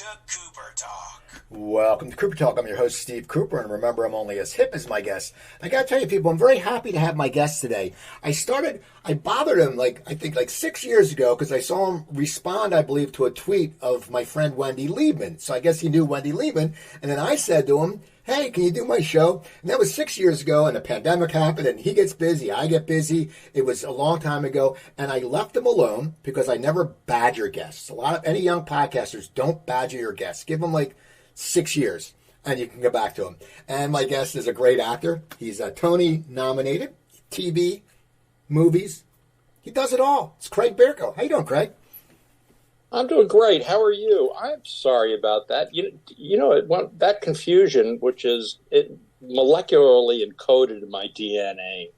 to Cooper Talk. Welcome to Cooper Talk. I'm your host, Steve Cooper, and remember, I'm only as hip as my guests. I got to tell you, people, I'm very happy to have my guest today. I bothered him, I think 6 years ago, because I saw him respond, I believe, to a tweet of my friend Wendy Liebman. So I guess he knew Wendy Liebman, and then I said to him, hey, can you do my show? And that was 6 years ago, and the pandemic happened, and he gets busy, I get busy. It was a long time ago, and I left him alone because I never badger guests. Any young podcasters don't badger your guests. Give them 6 years, and you can go back to him. And my guest is a great actor. He's Tony nominated, TV, movies. He does it all. It's Craig Bierko. How you doing, Craig? I'm doing great. How are you? I'm sorry about that. You know that confusion, which is molecularly encoded in my DNA.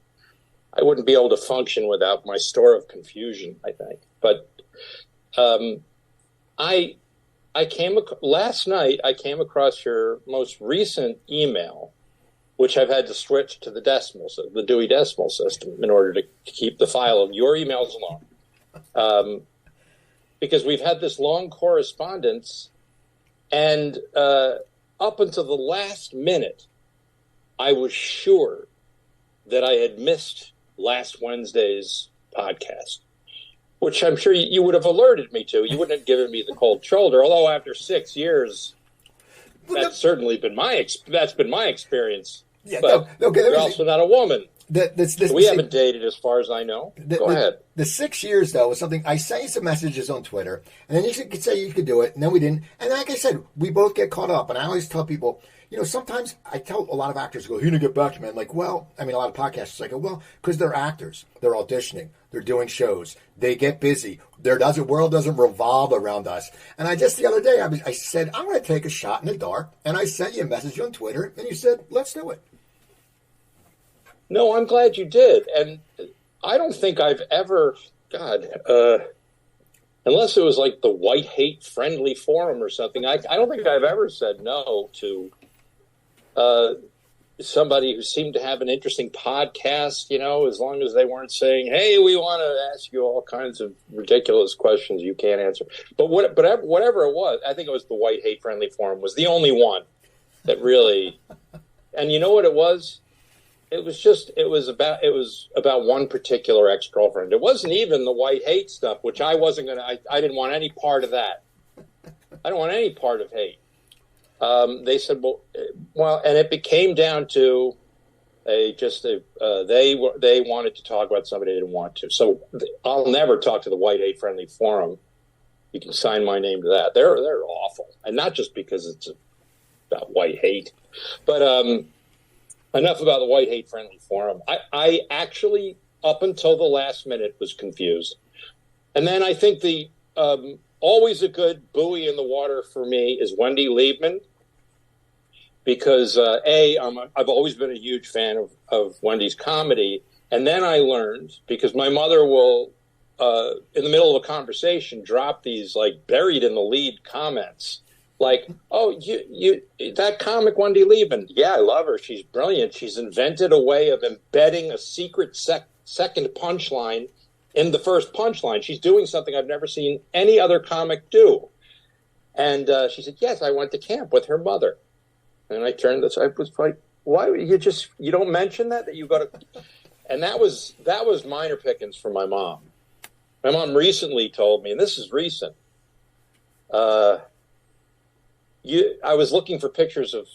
I wouldn't be able to function without my store of confusion, I think. But last night I came across your most recent email, which I've had to switch to the Dewey Decimal System in order to keep the file of your emails alone. Because we've had this long correspondence, and up until the last minute, I was sure that I had missed last Wednesday's podcast, which I'm sure you would have alerted me to. You wouldn't have given me the cold shoulder, although after 6 years, that's certainly been my experience. Yeah, but you're also not a woman. We haven't dated as far as I know. Go ahead. The 6 years, though, was something. I sent you some messages on Twitter, and then you could say you could do it, and then we didn't. And like I said, we both get caught up. And I always tell people, sometimes I tell a lot of actors, "Who didn't get back to me?" I'm like, a lot of podcasters, I go, because they're actors. They're auditioning. They're doing shows. They get busy. The world doesn't revolve around us. And the other day, I said, I'm going to take a shot in the dark, and I sent you a message on Twitter, and you said, let's do it. No, I'm glad you did. And I don't think I've ever, unless it was like the white hate friendly forum or something, I don't think I've ever said no to somebody who seemed to have an interesting podcast, as long as they weren't saying, hey, we want to ask you all kinds of ridiculous questions you can't answer. But whatever it was, I think it was the white hate friendly forum was the only one that really, and you know what it was? It was about one particular ex-girlfriend. It wasn't even the white hate stuff, which I didn't want any part of that. I don't want any part of hate. They said, well, and it became down to they wanted to talk about somebody they didn't want to. So I'll never talk to the white hate friendly forum. You can sign my name to that. They're awful. And not just because it's about white hate, but, enough about the white hate friendly forum. I actually, up until the last minute, was confused. And then I think the always a good buoy in the water for me is Wendy Liebman, because I've always been a huge fan of Wendy's comedy. And then I learned, because my mother will, in the middle of a conversation, drop these buried in the lead comments. Oh, you that comic Wendy Liebman. Yeah, I love her. She's brilliant. She's invented a way of embedding a secret second punchline in the first punchline. She's doing something I've never seen any other comic do. And she said, yes, I went to camp with her mother. And I turned this. I was like, why you don't mention that you go to? And that was minor pickings for my mom. My mom recently told me, and this is recent. I was looking for pictures of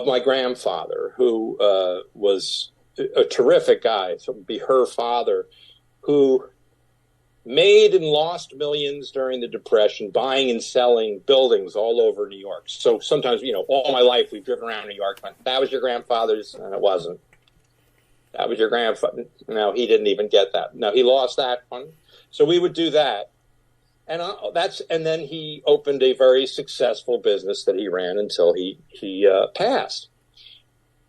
my grandfather, who was a terrific guy. So it would be her father, who made and lost millions during the Depression, buying and selling buildings all over New York. So sometimes, all my life we've driven around New York. That was your grandfather's, and it wasn't. That was your grandfather. No, he didn't even get that. No, he lost that one. So we would do that. And then he opened a very successful business that he ran until he passed.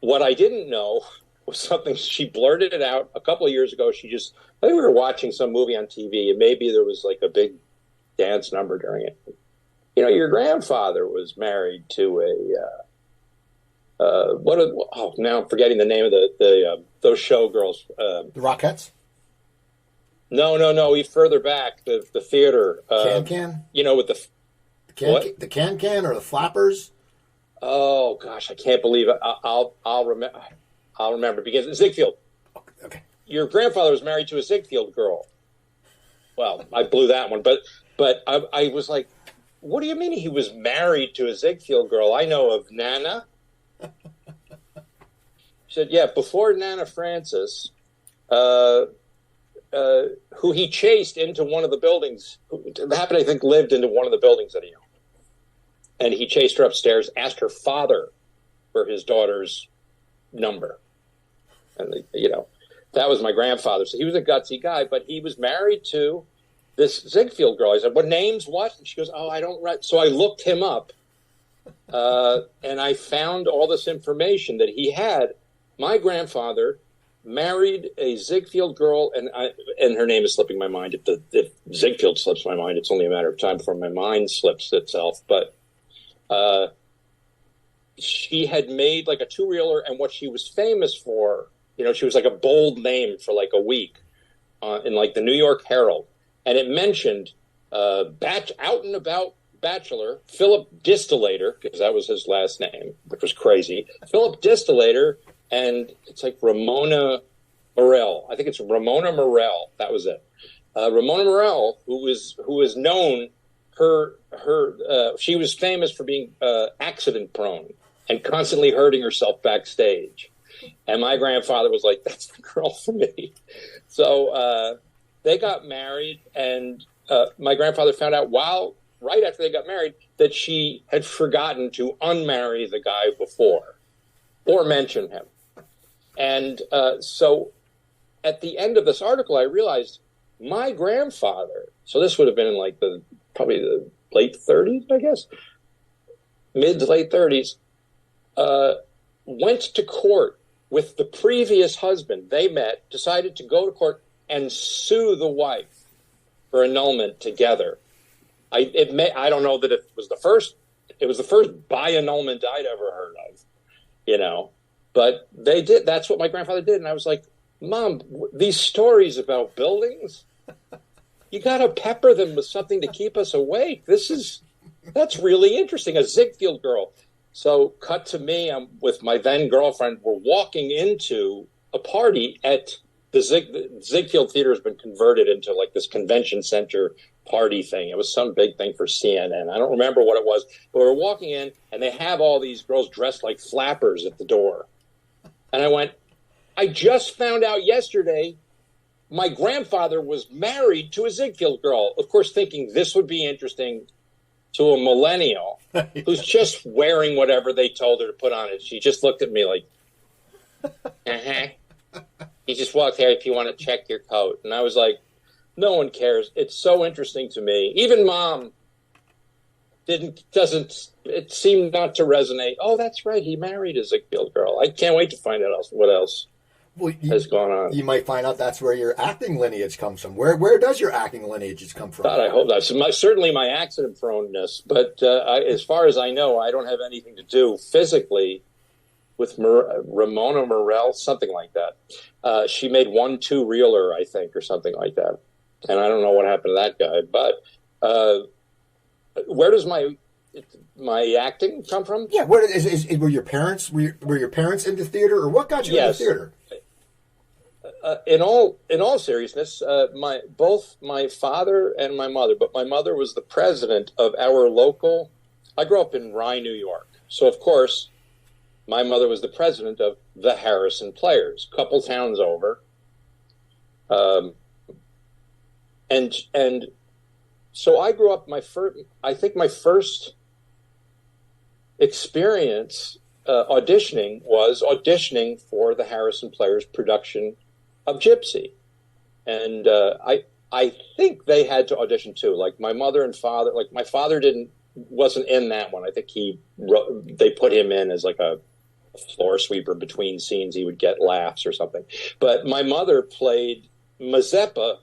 What I didn't know was something she blurted it out a couple of years ago. I think we were watching some movie on TV, and maybe there was a big dance number during it. Your grandfather was married to now I'm forgetting the name of those showgirls. The Rockettes? No. Further back, the theater. Can. With The can or the flappers? Oh gosh, I can't believe it. I'll remember. I'll remember because Ziegfeld. Okay. Your grandfather was married to a Ziegfeld girl. Well, I blew that one, but I was like, what do you mean he was married to a Ziegfeld girl? I know of Nana. She said, yeah, before Nana Francis, who he chased into one of the buildings, who happened, I think, lived into one of the buildings that he owned. And he chased her upstairs, asked her father for his daughter's number. And, that was my grandfather. So he was a gutsy guy, but he was married to this Ziegfeld girl. I said, what name's what? And she goes, oh, I don't write. So I looked him up, and I found all this information that he had. My grandfather married a Ziegfeld girl, and her name is slipping my mind. If Ziegfeld slips my mind, it's only a matter of time before my mind slips itself. But she had made like a two-reeler, and what she was famous for, she was like a bold name for like a week in like the New York Herald. And it mentioned out and about bachelor, Philip Distillator, because that was his last name, which was crazy. Philip Distillator, and it's like Ramona Morell. I think it's Ramona Morell. That was it. Ramona Morell, who was known, she was famous for being accident prone and constantly hurting herself backstage. And my grandfather was like, that's the girl for me. So they got married, and my grandfather found out right after they got married that she had forgotten to unmarry the guy before or mention him. And so at the end of this article, I realized my grandfather, so this would have been in like probably the late 30s, I guess, mid to late 30s, went to court with the previous husband. They met, decided to go to court and sue the wife for annulment together. I don't know that it was the first by annulment I'd ever heard of, but they did. That's what my grandfather did. And I was like, Mom, these stories about buildings, you got to pepper them with something to keep us awake. That's really interesting. A Ziegfeld girl. So cut to me, I'm with my then girlfriend. We're walking into a party at the Ziegfeld Theater has been converted into like this convention center party thing. It was some big thing for CNN. I don't remember what it was, but we're walking in and they have all these girls dressed like flappers at the door. And I went, I just found out yesterday my grandfather was married to a Ziegfeld girl. Of course, thinking this would be interesting to a millennial who's just wearing whatever they told her to put on it. She just looked at me like, uh-huh. You just walk there if you want to check your coat. And I was like, no one cares. It's so interesting to me. Even Mom it seemed not to resonate. Oh, that's right. He married a Ziegfeld girl. I can't wait to find out what else has gone on. You might find out that's where your acting lineage comes from. Where does your acting lineage come from? God, I hope that's certainly my accident proneness. But as far as I know, I don't have anything to do physically with Ramona Morell, something like that. She made 1-2 reeler, I think, or something like that. And I don't know what happened to that guy. But where does my acting come from? Yeah, were your parents into theater, or what got you into theater? In all seriousness, both my father and my mother, but my mother was the president of our local. I grew up in Rye, New York, so of course, my mother was the president of the Harrison Players, a couple towns over, and so I grew up. My first experience auditioning was auditioning for the Harrison Players production of Gypsy. And I think they had to audition too. Like my mother and father, like my father wasn't in that one. I think they put him in as like a floor sweeper between scenes. He would get laughs or something. But my mother played Mazeppa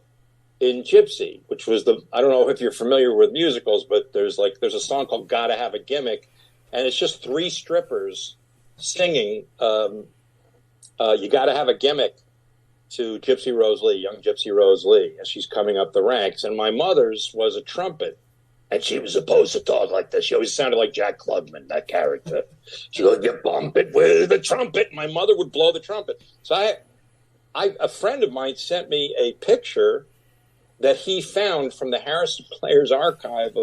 in Gypsy, which was I don't know if you're familiar with musicals, but there's a song called Gotta Have a Gimmick. And it's just 3 strippers singing You Gotta Have a Gimmick to young Gypsy Rose Lee, as she's coming up the ranks. And my mother's was a trumpet. And she was supposed to talk like this. She always sounded like Jack Klugman, that character. She goes, you bump it with the trumpet. My mother would blow the trumpet. So a friend of mine sent me a picture that he found from the Harrison Players archive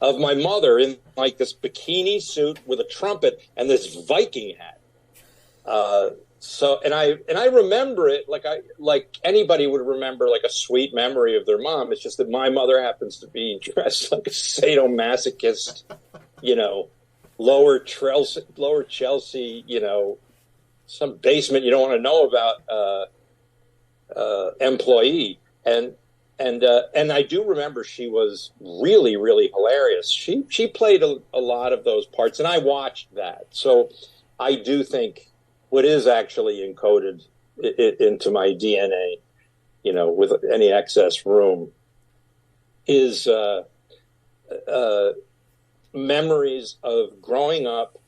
of my mother in like this bikini suit with a trumpet and this Viking hat. So I remember it like anybody would remember like a sweet memory of their mom. It's just that my mother happens to be dressed like a sadomasochist, lower Chelsea, some basement you don't want to know about employee. And I do remember she was really, really hilarious. She played a lot of those parts, and I watched that. So I do think what is actually encoded into my DNA, with any excess room, is memories of growing up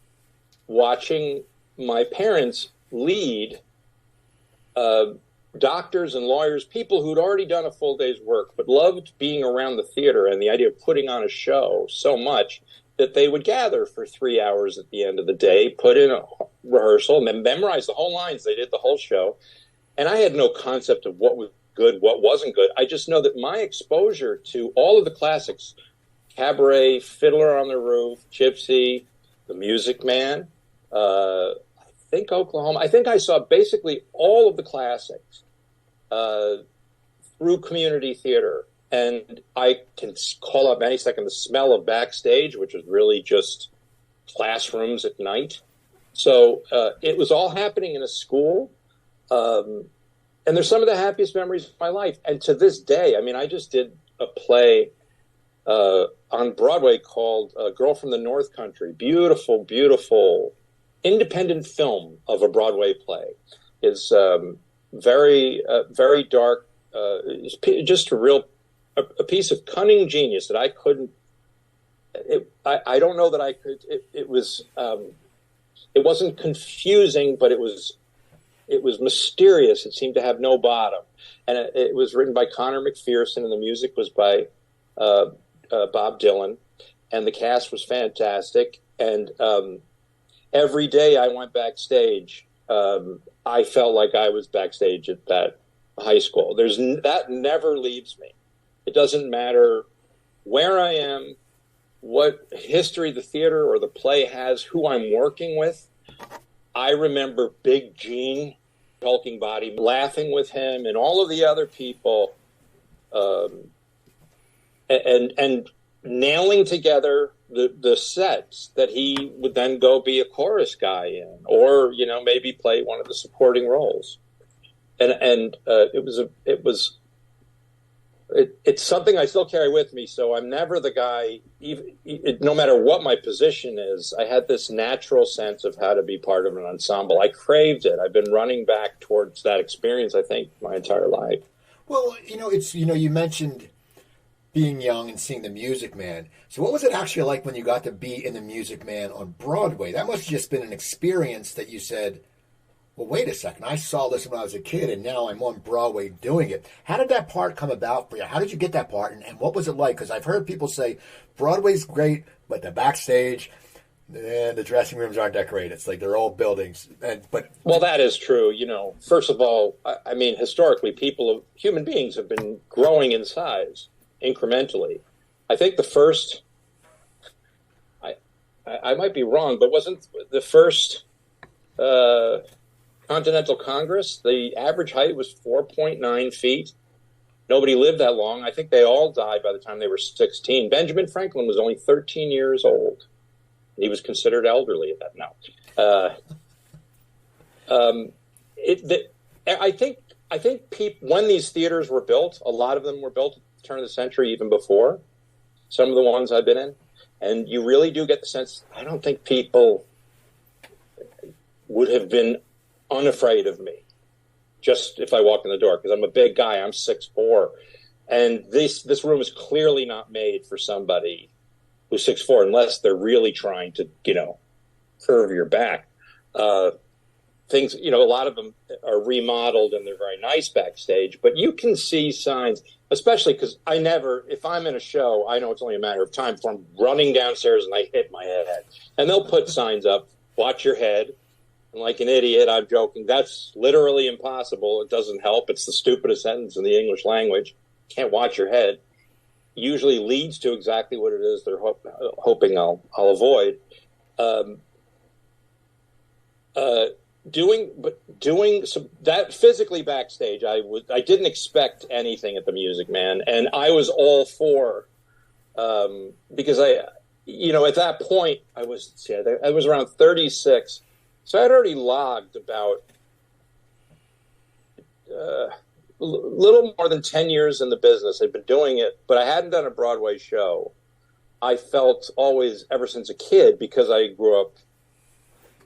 watching my parents lead doctors and lawyers, people who'd already done a full day's work, but loved being around the theater and the idea of putting on a show so much that they would gather for 3 hours at the end of the day, put in a rehearsal, and memorize the whole lines. They did the whole show. And I had no concept of what was good, what wasn't good. I just know that my exposure to all of the classics, Cabaret, Fiddler on the Roof, Gypsy, The Music Man, I think Oklahoma. I think I saw basically all of the classics through community theater. And I can call up any second the smell of backstage, which was really just classrooms at night. So it was all happening in a school. And there's some of the happiest memories of my life. And to this day, I just did a play on Broadway called Girl from the North Country. Beautiful, beautiful independent film of a Broadway play. It's very, very dark. It's just a piece of cunning genius that I couldn't. I don't know that I could. It was. It wasn't confusing, but it was mysterious. It seemed to have no bottom, and it was written by Connor McPherson, and the music was by Bob Dylan, and the cast was fantastic. And every day I went backstage, I felt like I was backstage at that high school. That never leaves me. It doesn't matter where I am, what history the theater or the play has, who I'm working with. I remember Big Gene, hulking body, laughing with him and all of the other people, and nailing together the sets that he would then go be a chorus guy in, or maybe play one of the supporting roles. And it's something I still carry with me. So I'm never the guy, no matter what my position is. I had this natural sense of how to be part of an ensemble. I craved it. I've been running back towards that experience, I think, my entire life. Well, you mentioned being young and seeing The Music Man. So what was it actually like when you got to be in The Music Man on Broadway? That must have just been an experience that you said, well, wait a second, I saw this when I was a kid, and now I'm on Broadway doing it. How did that part come about for you? How did you get that part, and what was it like? Because I've heard people say Broadway's great, but the backstage, the dressing rooms aren't decorated. It's like they're old buildings. Well, that is true. First of all, I mean, historically, human beings have been growing in size incrementally. I think the first, I might be wrong, but wasn't the first Continental Congress, the average height was 4.9 feet. Nobody lived that long. I think they all died by the time they were 16. Benjamin Franklin was only 13 years old. He was considered elderly at that now. I think when these theaters were built, a lot of them were built at the turn of the century, even before some of the ones I've been in. And you really do get the sense, I don't think people would have been unafraid of me just if I walked in the door, because I'm a big guy. I'm 6'4", and this room is clearly not made for somebody who's 6'4", unless they're really trying to curve your back. Things, a lot of them are remodeled and they're very nice backstage, but you can see signs. especially because if I'm in a show, I know it's only a matter of time before I'm running downstairs and I hit my head. And they'll put signs up, watch your head. And like an idiot, I'm joking. That's literally impossible. It doesn't help. It's the stupidest sentence in the English language. Can't watch your head. Usually leads to exactly what it is they're hoping I'll avoid. Doing some that physically backstage, I didn't expect anything at the Music Man, and I was all for because at that point I was around 36. So I'd already logged about a little more than 10 years in the business. I'd been doing it, but I hadn't done a Broadway show. I felt always, ever since a kid, because I grew up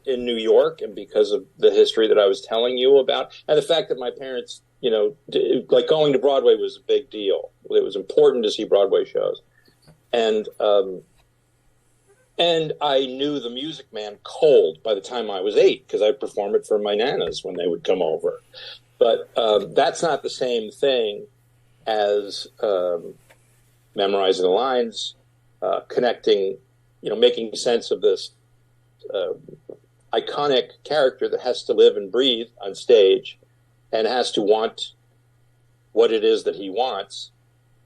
in New York and because of the history that I was telling you about, and the fact that my parents, like going to Broadway was a big deal. It was important to see Broadway shows. And I knew the Music Man cold by the time I was 8 because I'd perform it for my nanas when they would come over. But that's not the same thing as memorizing the lines, connecting, making sense of this iconic character that has to live and breathe on stage and has to want what it is that he wants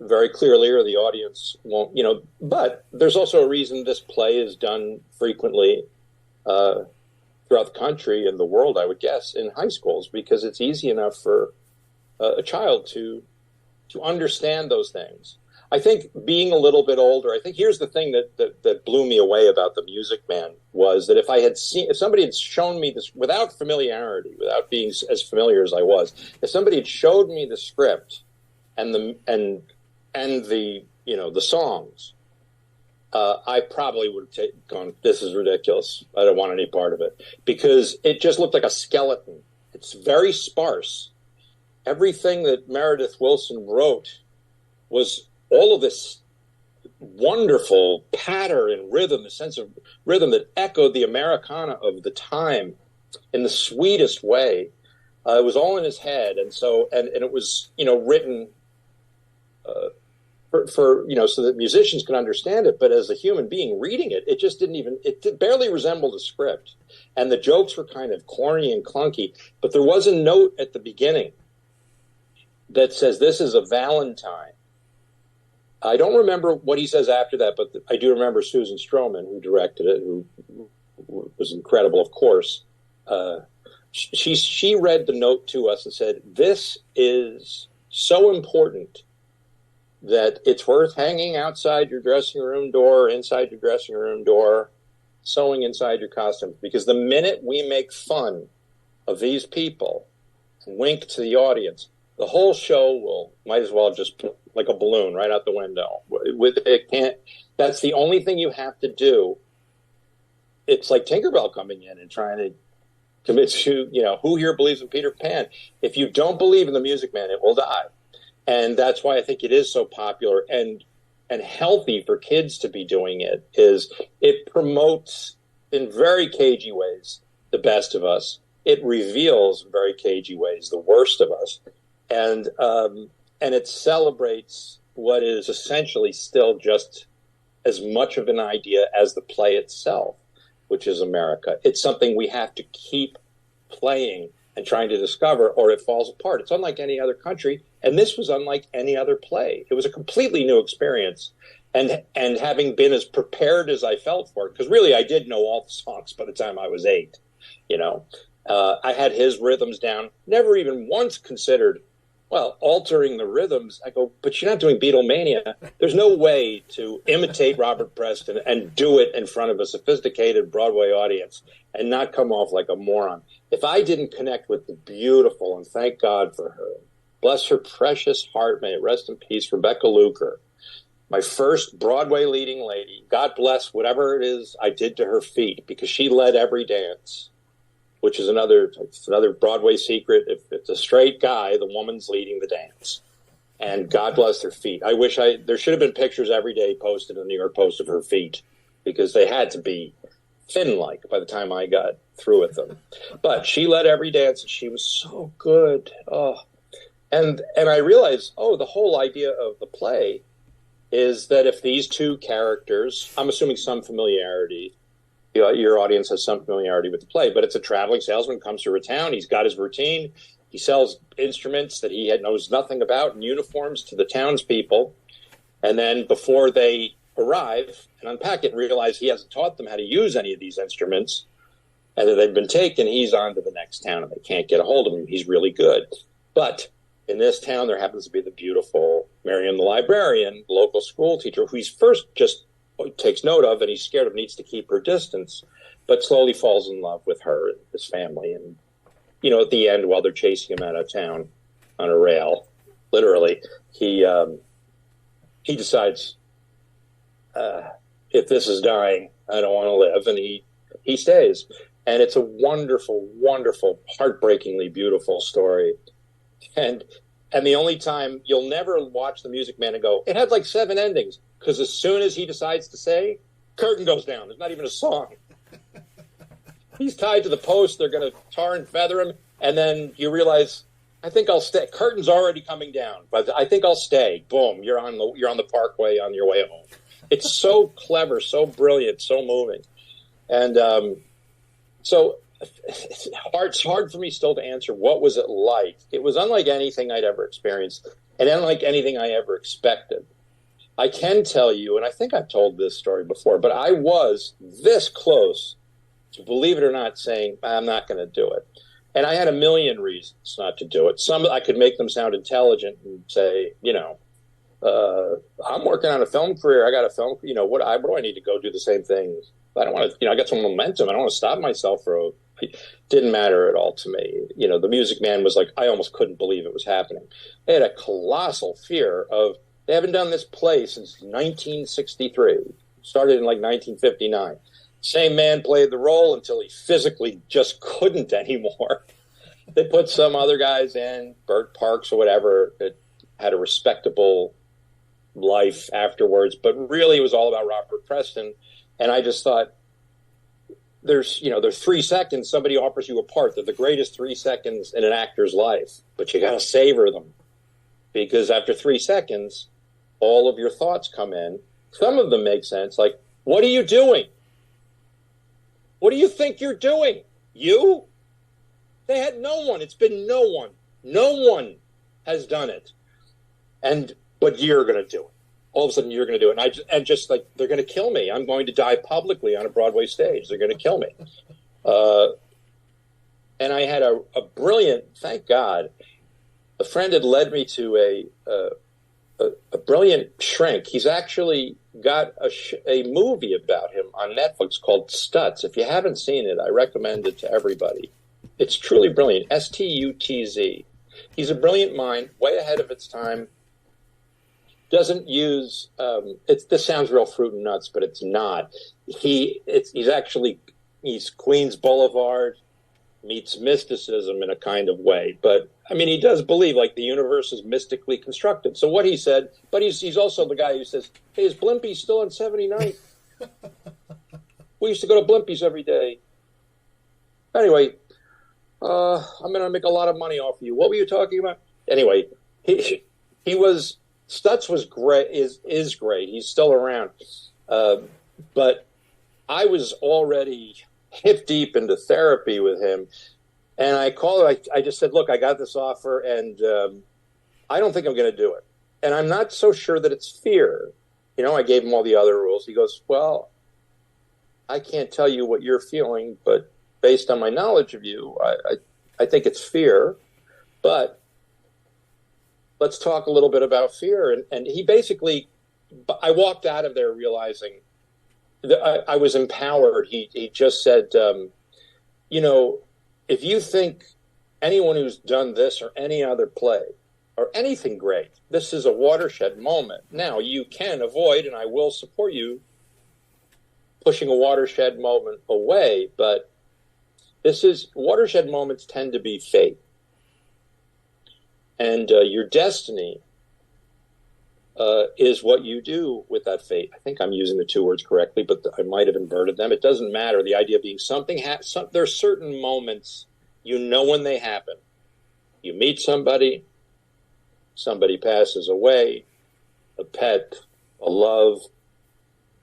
very clearly, or the audience won't, but there's also a reason this play is done frequently throughout the country and the world, I would guess, in high schools, because it's easy enough for a child to understand those things. I think being a little bit older, I think here's the thing that blew me away about the Music Man was that if somebody had shown me this without familiarity, without being as familiar as I was, if somebody had showed me the script and the songs, I probably would have gone, this is ridiculous. I don't want any part of it, because it just looked like a skeleton. It's very sparse. Everything that Meredith Willson wrote was all of this wonderful pattern and rhythm, a sense of rhythm that echoed the Americana of the time in the sweetest way. It was all in his head. And so, and it was, written, for so that musicians could understand it, but as a human being reading it, it barely resembled a script, and the jokes were kind of corny and clunky. But there was a note at the beginning that says, "This is a Valentine." I don't remember what he says after that, but I do remember Susan Stroman, who directed it, who was incredible, of course. She read the note to us and said, "This is so important that it's worth hanging outside your dressing room door, inside your dressing room door, sewing inside your costume. Because the minute we make fun of these people and wink to the audience, the whole show might as well just put like a balloon right out the window. That's the only thing you have to do. It's like Tinkerbell coming in and trying to convince you, who here believes in Peter Pan? If you don't believe in the Music Man, it will die." And that's why I think it is so popular and healthy for kids to be doing it. Is it promotes in very cagey ways the best of us. It reveals in very cagey ways the worst of us, and it celebrates what is essentially still just as much of an idea as the play itself, which is America. It's something we have to keep playing and trying to discover, or it falls apart. It's unlike any other country, and this was unlike any other play. It was a completely new experience, and having been as prepared as I felt for it, because really I did know all the songs by the time I was 8. I had his rhythms down. Never even once considered, altering the rhythms. I go, but you're not doing Beatlemania. There's no way to imitate Robert Preston and do it in front of a sophisticated Broadway audience and not come off like a moron. If I didn't connect with the beautiful, and thank God for her, bless her precious heart, may it rest in peace, Rebecca Luker, my first Broadway leading lady, God bless whatever it is I did to her feet, because she led every dance, which is another Broadway secret. If it's a straight guy, the woman's leading the dance. And God bless their feet. There should have been pictures every day posted in the New York Post of her feet, because they had to be thin-like by the time I got through with them. But she led every dance, and she was so good. Oh, And I realized, oh, the whole idea of the play is that if these two characters, I'm assuming some familiarity, your audience has some familiarity with the play, but it's a traveling salesman comes through a town. He's got his routine. He sells instruments that knows nothing about and uniforms to the townspeople. And then before they arrive and unpack it and realize he hasn't taught them how to use any of these instruments and that they've been taken, he's on to the next town and they can't get a hold of him. He's really good. But in this town, there happens to be the beautiful Miriam the librarian, local school teacher, who he's first just takes note of and he's scared of, needs to keep her distance, but slowly falls in love with her and his family. And, at the end, while they're chasing him out of town on a rail, literally, he decides, if this is dying, I don't want to live. And he stays. And it's a wonderful, wonderful, heartbreakingly beautiful story. And the only time you'll never watch The Music Man and go, it had like 7 endings. Because as soon as he decides to say, curtain goes down. There's not even a song. He's tied to the post. They're going to tar and feather him. And then you realize, I think I'll stay. Curtain's already coming down, but I think I'll stay. Boom. You're on the parkway on your way home. It's so clever, so brilliant, so moving. And so it's hard for me still to answer what was it like. It was unlike anything I'd ever experienced and unlike anything I ever expected. I can tell you, and I think I've told this story before, but I was this close to, believe it or not, saying, I'm not going to do it. And I had a million reasons not to do it. Some I could make them sound intelligent and say, I'm working on a film career. I got a film, what do I need to go do the same thing? I don't want to, I got some momentum. I don't want to stop myself it didn't matter at all to me. The Music Man was like, I almost couldn't believe it was happening. I had a colossal fear of, they haven't done this play since 1963. Started in like 1959. Same man played the role until he physically just couldn't anymore. They put some other guys in, Burt Parks or whatever, that had a respectable life afterwards. But really it was all about Robert Preston. And I just thought, there's 3 seconds somebody offers you a part. They're the greatest 3 seconds in an actor's life. But you got to savor them. Because after 3 seconds, all of your thoughts come in. Some of them make sense. Like, what are you doing? What do you think you're doing? You? They had no one. It's been no one. No one has done it. But you're going to do it. All of a sudden, you're going to do it. And just like, they're going to kill me. I'm going to die publicly on a Broadway stage. They're going to kill me. And I had a brilliant, thank God, a friend had led me to a brilliant shrink. He's actually got a movie about him on Netflix called Stutz. If you haven't seen it, I recommend it to everybody. It's truly brilliant. Stutz. He's a brilliant mind, way ahead of its time. Doesn't use this sounds real fruit and nuts, but it's not. He's Queens Boulevard meets mysticism in a kind of way. But I mean, he does believe like the universe is mystically constructed. So what he said, but he's also the guy who says, hey, is Blimpie still on 79th? We used to go to Blimpies every day. Anyway, I'm going to make a lot of money off of you. What were you talking about? Anyway, Stutz was great, is great. He's still around. But I was already hip deep into therapy with him. And I called him. I just said, look, I got this offer and I don't think I'm going to do it. And I'm not so sure that it's fear. I gave him all the other rules. He goes, well, I can't tell you what you're feeling, but based on my knowledge of you, I think it's fear. But let's talk a little bit about fear. And he basically, I walked out of there realizing that I was empowered. He just said, if you think anyone who's done this or any other play or anything great, this is a watershed moment. Now, you can avoid, and I will support you, pushing a watershed moment away, but watershed moments tend to be fate. And your destiny is what you do with that fate. I think I'm using the 2 words correctly, but I might have inverted them. It doesn't matter. The idea of being there are certain moments, when they happen. You meet somebody, somebody passes away, a pet, a love,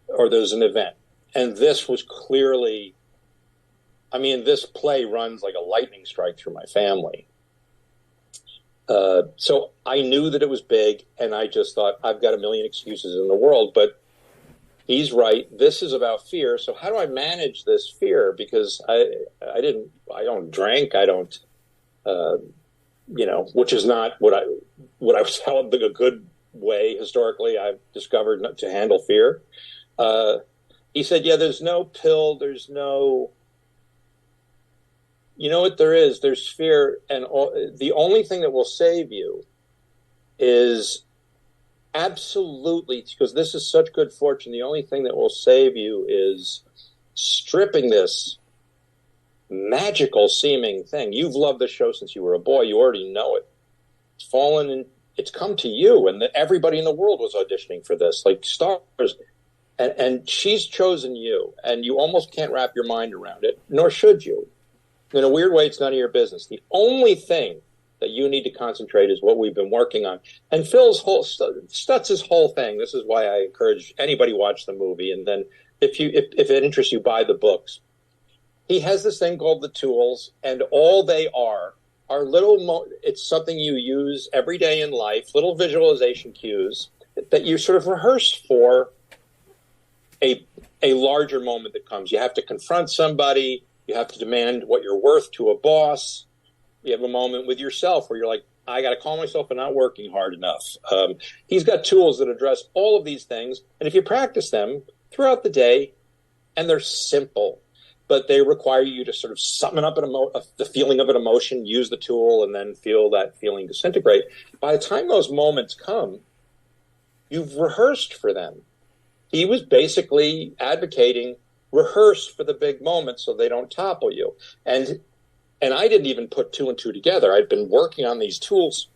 or there's an event. And this was clearly, I mean, this play runs like a lightning strike through my family. So I knew that it was big, and I just thought, I've got a million excuses in the world, but he's right. This is about fear. So how do I manage this fear? Because I don't drink. I don't, which is not what I was held a good way historically. I've discovered not to handle fear. He said, yeah, there's no pill. There's no, you know what there is? There's fear. And the only thing that will save you is absolutely, because this is such good fortune, the only thing that will save you is stripping this magical seeming thing. You've loved the show since you were a boy. You already know it. It's fallen and it's come to you, and everybody in the world was auditioning for this, like stars. And she's chosen you, and you almost can't wrap your mind around it, nor should you. In a weird way, it's none of your business. The only thing that you need to concentrate is what we've been working on. And Stutz's whole thing, this is why I encourage anybody watch the movie, and then if it interests you, buy the books. He has this thing called the tools, and all they are little, it's something you use every day in life, little visualization cues that you sort of rehearse for a larger moment that comes. You have to confront somebody. You have to demand what you're worth to a boss. You have a moment with yourself where you're like, I got to call myself for not working hard enough. He's got tools that address all of these things. And if you practice them throughout the day, and they're simple, but they require you to sort of summon up the feeling of an emotion, use the tool, and then feel that feeling disintegrate. By the time those moments come, you've rehearsed for them. He was basically advocating rehearse for the big moments so they don't topple you. And I didn't even put two and two together. I'd been working on these tools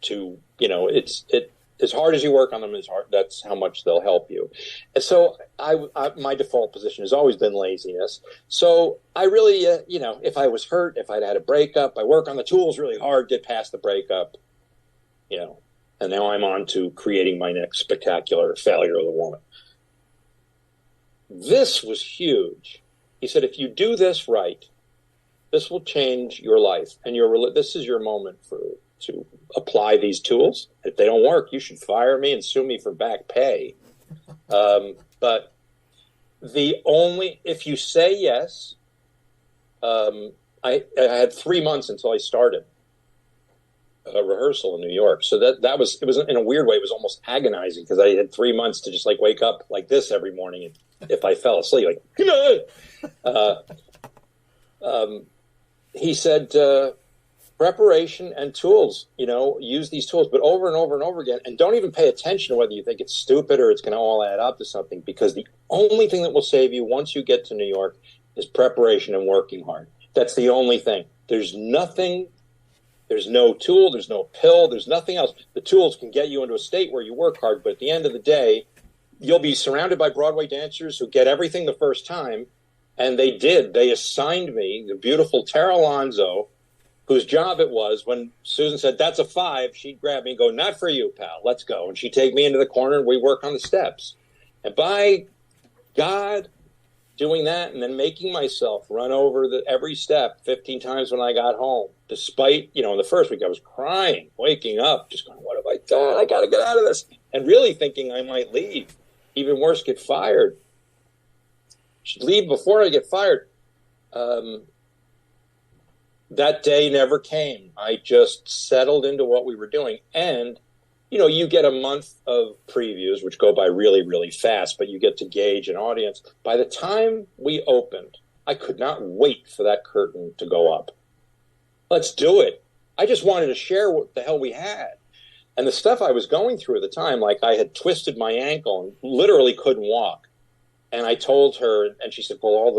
to, it's as hard as you work on them, that's how much they'll help you. And so my default position has always been laziness. So I really, if I was hurt, if I'd had a breakup, I work on the tools really hard, get past the breakup, and now I'm on to creating my next spectacular failure of the woman. This was huge. He said, if you do this right, this will change your life, and this is your moment to apply these tools. If they don't work, you should fire me and sue me for back pay. But if you say yes, I had 3 months until I started a rehearsal in New York. So it was in a weird way, it was almost agonizing because I had 3 months to just like wake up like this every morning. And if I fell asleep, he said, preparation and tools, use these tools, but over and over and over again. And don't even pay attention to whether you think it's stupid or it's going to all add up to something, because the only thing that will save you once you get to New York is preparation and working hard. That's the only thing. There's nothing, there's no tool, there's no pill, there's nothing else. The tools can get you into a state where you work hard, but at the end of the day, you'll be surrounded by Broadway dancers who get everything the first time. And they did. They assigned me the beautiful Tara Alonso, whose job it was when Susan said, that's a 5, she'd grab me and go, not for you, pal, let's go. And she'd take me into the corner and we'd work on the steps. And by God, doing that and then making myself run over every step 15 times when I got home, despite, in the first week I was crying, waking up, just going, what have I done? I got to get out of this. And really thinking I might leave. Even worse, get fired. Should leave before I get fired. That day never came. I just settled into what we were doing. And, you get a month of previews, which go by really, really fast, but you get to gauge an audience. By the time we opened, I could not wait for that curtain to go up. Let's do it. I just wanted to share what the hell we had. And the stuff I was going through at the time, like I had twisted my ankle and literally couldn't walk. And I told her, and she said, well,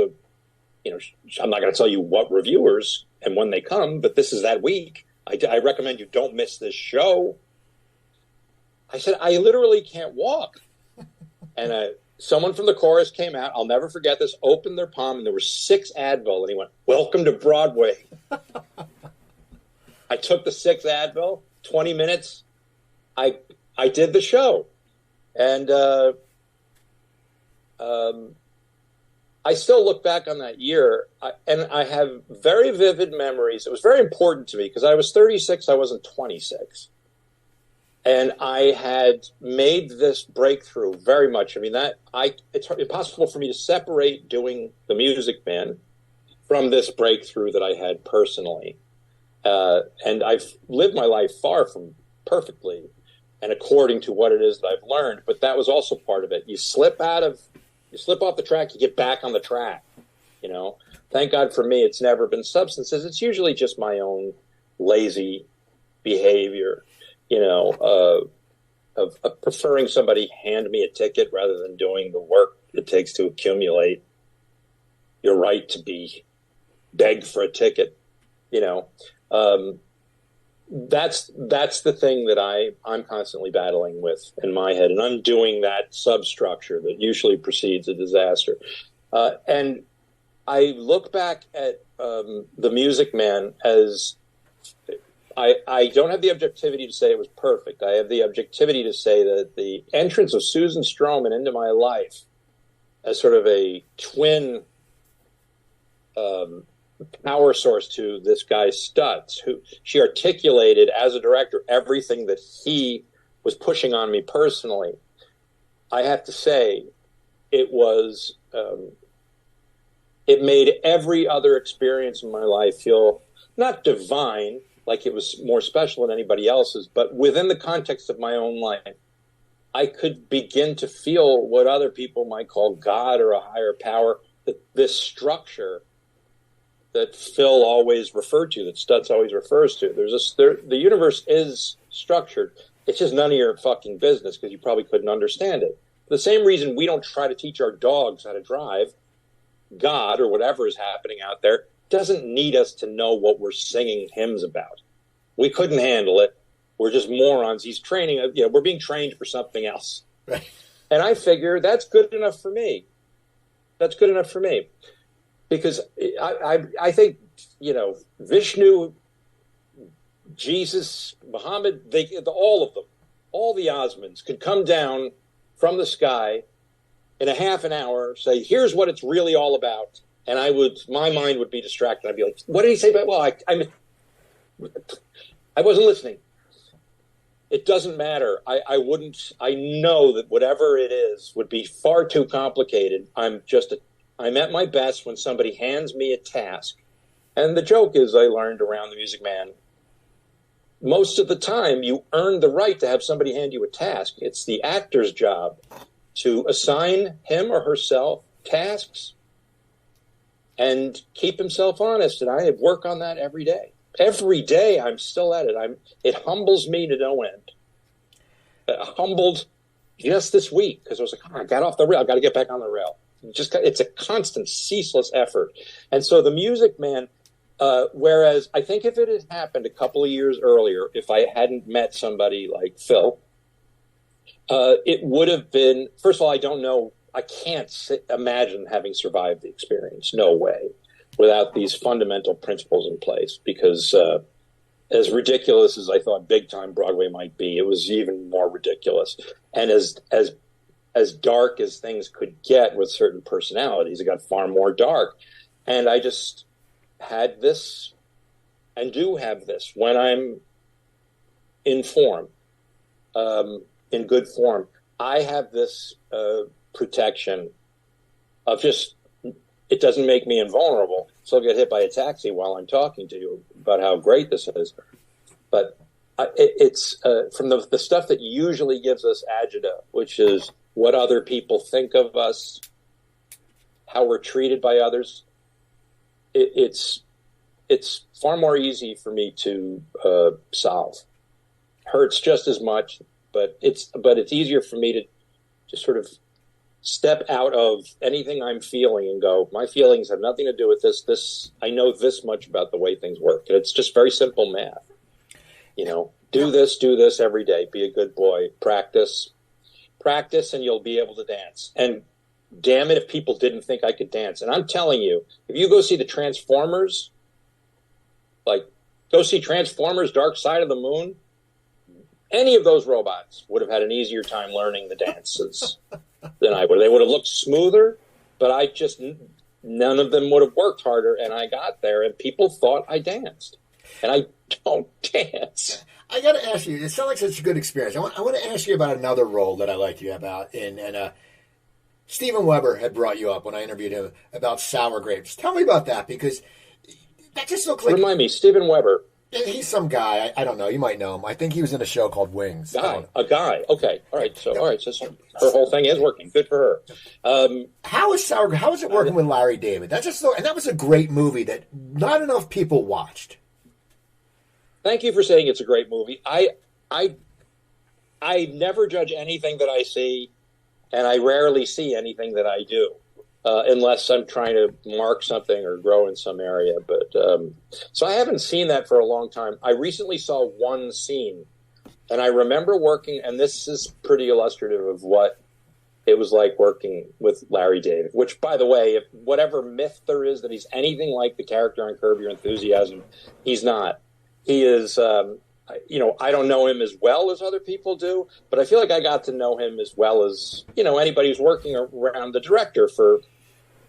I'm not going to tell you what reviewers and when they come, but this is that week. I recommend you don't miss this show. I said, I literally can't walk. And someone from the chorus came out, I'll never forget this, opened their palm, and there were 6 Advil. And he went, welcome to Broadway. I took the 6 Advil, 20 minutes. I did the show, and I still look back on that year, and I have very vivid memories. It was very important to me because I was 36, I wasn't 26. And I had made this breakthrough very much. I mean, it's impossible for me to separate doing The Music Man from this breakthrough that I had personally. And I've lived my life far from perfectly and according to what it is that I've learned. But that was also part of it. You slip off the track, you get back on the track. Thank God for me, it's never been substances. It's usually just my own lazy behavior, of preferring somebody hand me a ticket rather than doing the work it takes to accumulate your right to beg for a ticket. That's the thing that I'm constantly battling with in my head, and undoing that substructure that usually precedes a disaster. And I look back at The Music Man as I don't have the objectivity to say it was perfect. I have the objectivity to say that the entrance of Susan Stroman into my life as sort of a twin power source to this guy Stutz, who she articulated as a director everything that he was pushing on me personally. I have to say, it was it made every other experience in my life feel not divine, like it was more special than anybody else's, but within the context of my own life, I could begin to feel what other people might call God or a higher power, that this structure that Phil always referred to, that Stutz always refers to. The universe is structured. It's just none of your fucking business because you probably couldn't understand it. For the same reason we don't try to teach our dogs how to drive, God or whatever is happening out there doesn't need us to know what we're singing hymns about. We couldn't handle it. We're just morons. He's training. We're being trained for something else. Right. And I figure that's good enough for me. That's good enough for me. Because I think, Vishnu, Jesus, Muhammad, all of them, all the Osmonds could come down from the sky in a half an hour, say, here's what it's really all about. And my mind would be distracted. I'd be like, what did he say about, I wasn't listening. It doesn't matter. I know that whatever it is would be far too complicated. I'm at my best when somebody hands me a task. And the joke is, I learned around The Music Man, most of the time you earn the right to have somebody hand you a task. It's the actor's job to assign him or herself tasks and keep himself honest. And I work on that every day. Every day I'm still at it. It humbles me to no end. Humbled just this week because I was like, I got off the rail. I got to get back on the rail. It's a constant, ceaseless effort. And so The Music Man, whereas I think if it had happened a couple of years earlier, if I hadn't met somebody like Phil, it would have been, first of all, I don't know, I can't imagine having survived the experience. No way. Without these fundamental principles in place, because as ridiculous as I thought big time Broadway might be, it was even more ridiculous. And as dark as things could get with certain personalities, it got far more dark. And I just had this, and do have this, when I'm in form, in good form, I have this protection of just, it doesn't make me invulnerable. So I'll get hit by a taxi while I'm talking to you about how great this is. But it's from the stuff that usually gives us agita, which is what other people think of us, how we're treated by others. It's far more easy for me to solve. Hurts just as much, but it's easier for me to just sort of step out of anything I'm feeling and go, my feelings have nothing to do with this. I know this much about the way things work. And it's just very simple math. Do this every day. Be a good boy. Practice, and you'll be able to dance. And damn it if people didn't think I could dance. And I'm telling you, if you go see the Transformers, go see Transformers Dark Side of the Moon, any of those robots would have had an easier time learning the dances than I would. They would have looked smoother, but none of them would have worked harder. And I got there, and people thought I danced, and I don't dance. I got to ask you. It sounds like such a good experience. I want to ask you about another role that I liked you about. And Steven Weber had brought you up when I interviewed him about Sour Grapes. Tell me about that, because that just looked like... Remind me, Steven Weber. He's some guy. I don't know. You might know him. I think he was in a show called Wings. A guy. Okay. All right. So her whole thing is working. Good for her. How is it working with Larry David? And that was a great movie that not enough people watched. Thank you for saying it's a great movie. I never judge anything that I see, and I rarely see anything that I do. Unless I'm trying to mark something or grow in some area. But so I haven't seen that for a long time. I recently saw one scene, and I remember working, and this is pretty illustrative of what it was like working with Larry David, which, by the way, if whatever myth there is that he's anything like the character on Curb Your Enthusiasm, he's not. He is, I don't know him as well as other people do, but I feel like I got to know him as well as, anybody who's working around the director for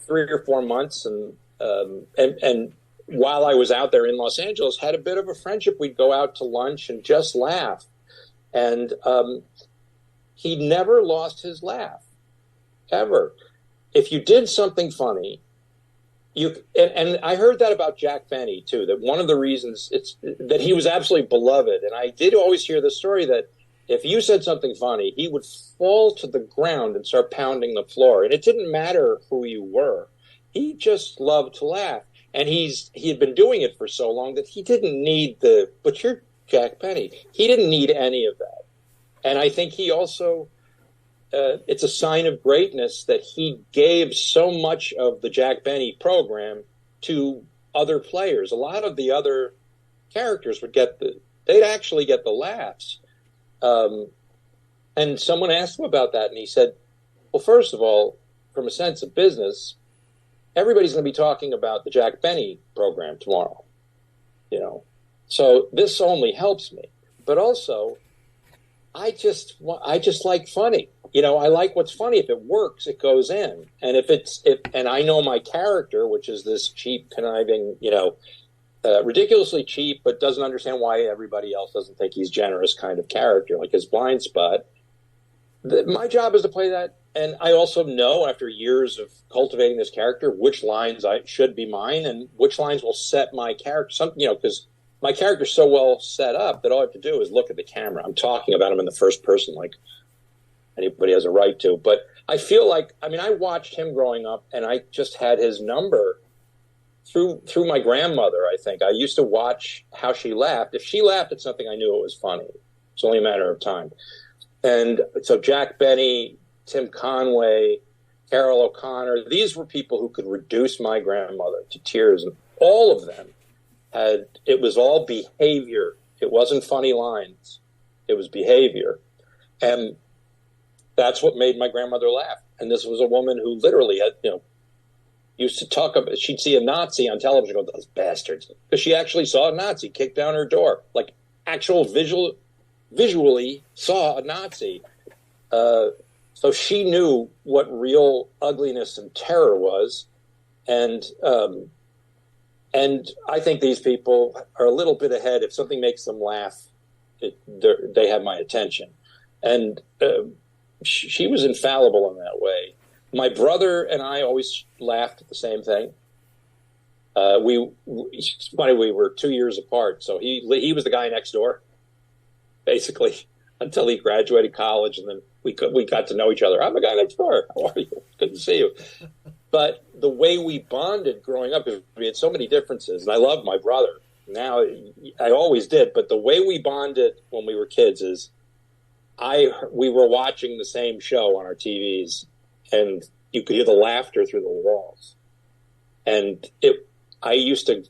3 or 4 months. And while I was out there in Los Angeles, had a bit of a friendship. We'd go out to lunch and just laugh. And he never lost his laugh, ever. If you did something funny, and I heard that about Jack Benny, too, that one of the reasons that he was absolutely beloved. And I did always hear the story that if you said something funny, he would fall to the ground and start pounding the floor. And it didn't matter who you were. He just loved to laugh. And he had been doing it for so long that he didn't need but you're Jack Benny. He didn't need any of that. And I think he also, it's a sign of greatness that he gave so much of the Jack Benny program to other players. A lot of the other characters they'd actually get the laughs. And someone asked him about that, and he said, well, first of all, from a sense of business, everybody's going to be talking about the Jack Benny program tomorrow, So this only helps me. But also, I just like funny. I like what's funny. If it works, it goes in. And and I know my character, which is this cheap, conniving, ridiculously cheap, but doesn't understand why everybody else doesn't think he's generous kind of character, like his blind spot. My job is to play that. And I also know, after years of cultivating this character, which lines should be mine and which lines will set my character. Because my character's so well set up that all I have to do is look at the camera. I'm talking about him in the first person like anybody has a right to. But I feel like, I watched him growing up, and I just had his number through my grandmother, I think. I used to watch how she laughed. If she laughed at something, I knew it was funny. It's only a matter of time. And so Jack Benny, Tim Conway, Carol O'Connor, these were people who could reduce my grandmother to tears. And all of them it was all behavior. It wasn't funny lines. It was behavior. And that's what made my grandmother laugh. And this was a woman who literally had, used to talk about, she'd see a Nazi on television, go, those bastards. Because she actually saw a Nazi kick down her door. Like, actual visually saw a Nazi. So she knew what real ugliness and terror was. And I think these people are a little bit ahead. If something makes them laugh, they have my attention. And she was infallible in that way. My brother and I always laughed at the same thing. It's funny, we were 2 years apart, so he was the guy next door, basically, until he graduated college, and then we got to know each other. I'm the guy next door. How are you? Good to see you. But the way we bonded growing up, because we had so many differences, and I love my brother. Now, I always did, but the way we bonded when we were kids is we were watching the same show on our TVs, and you could hear the laughter through the walls. And I used to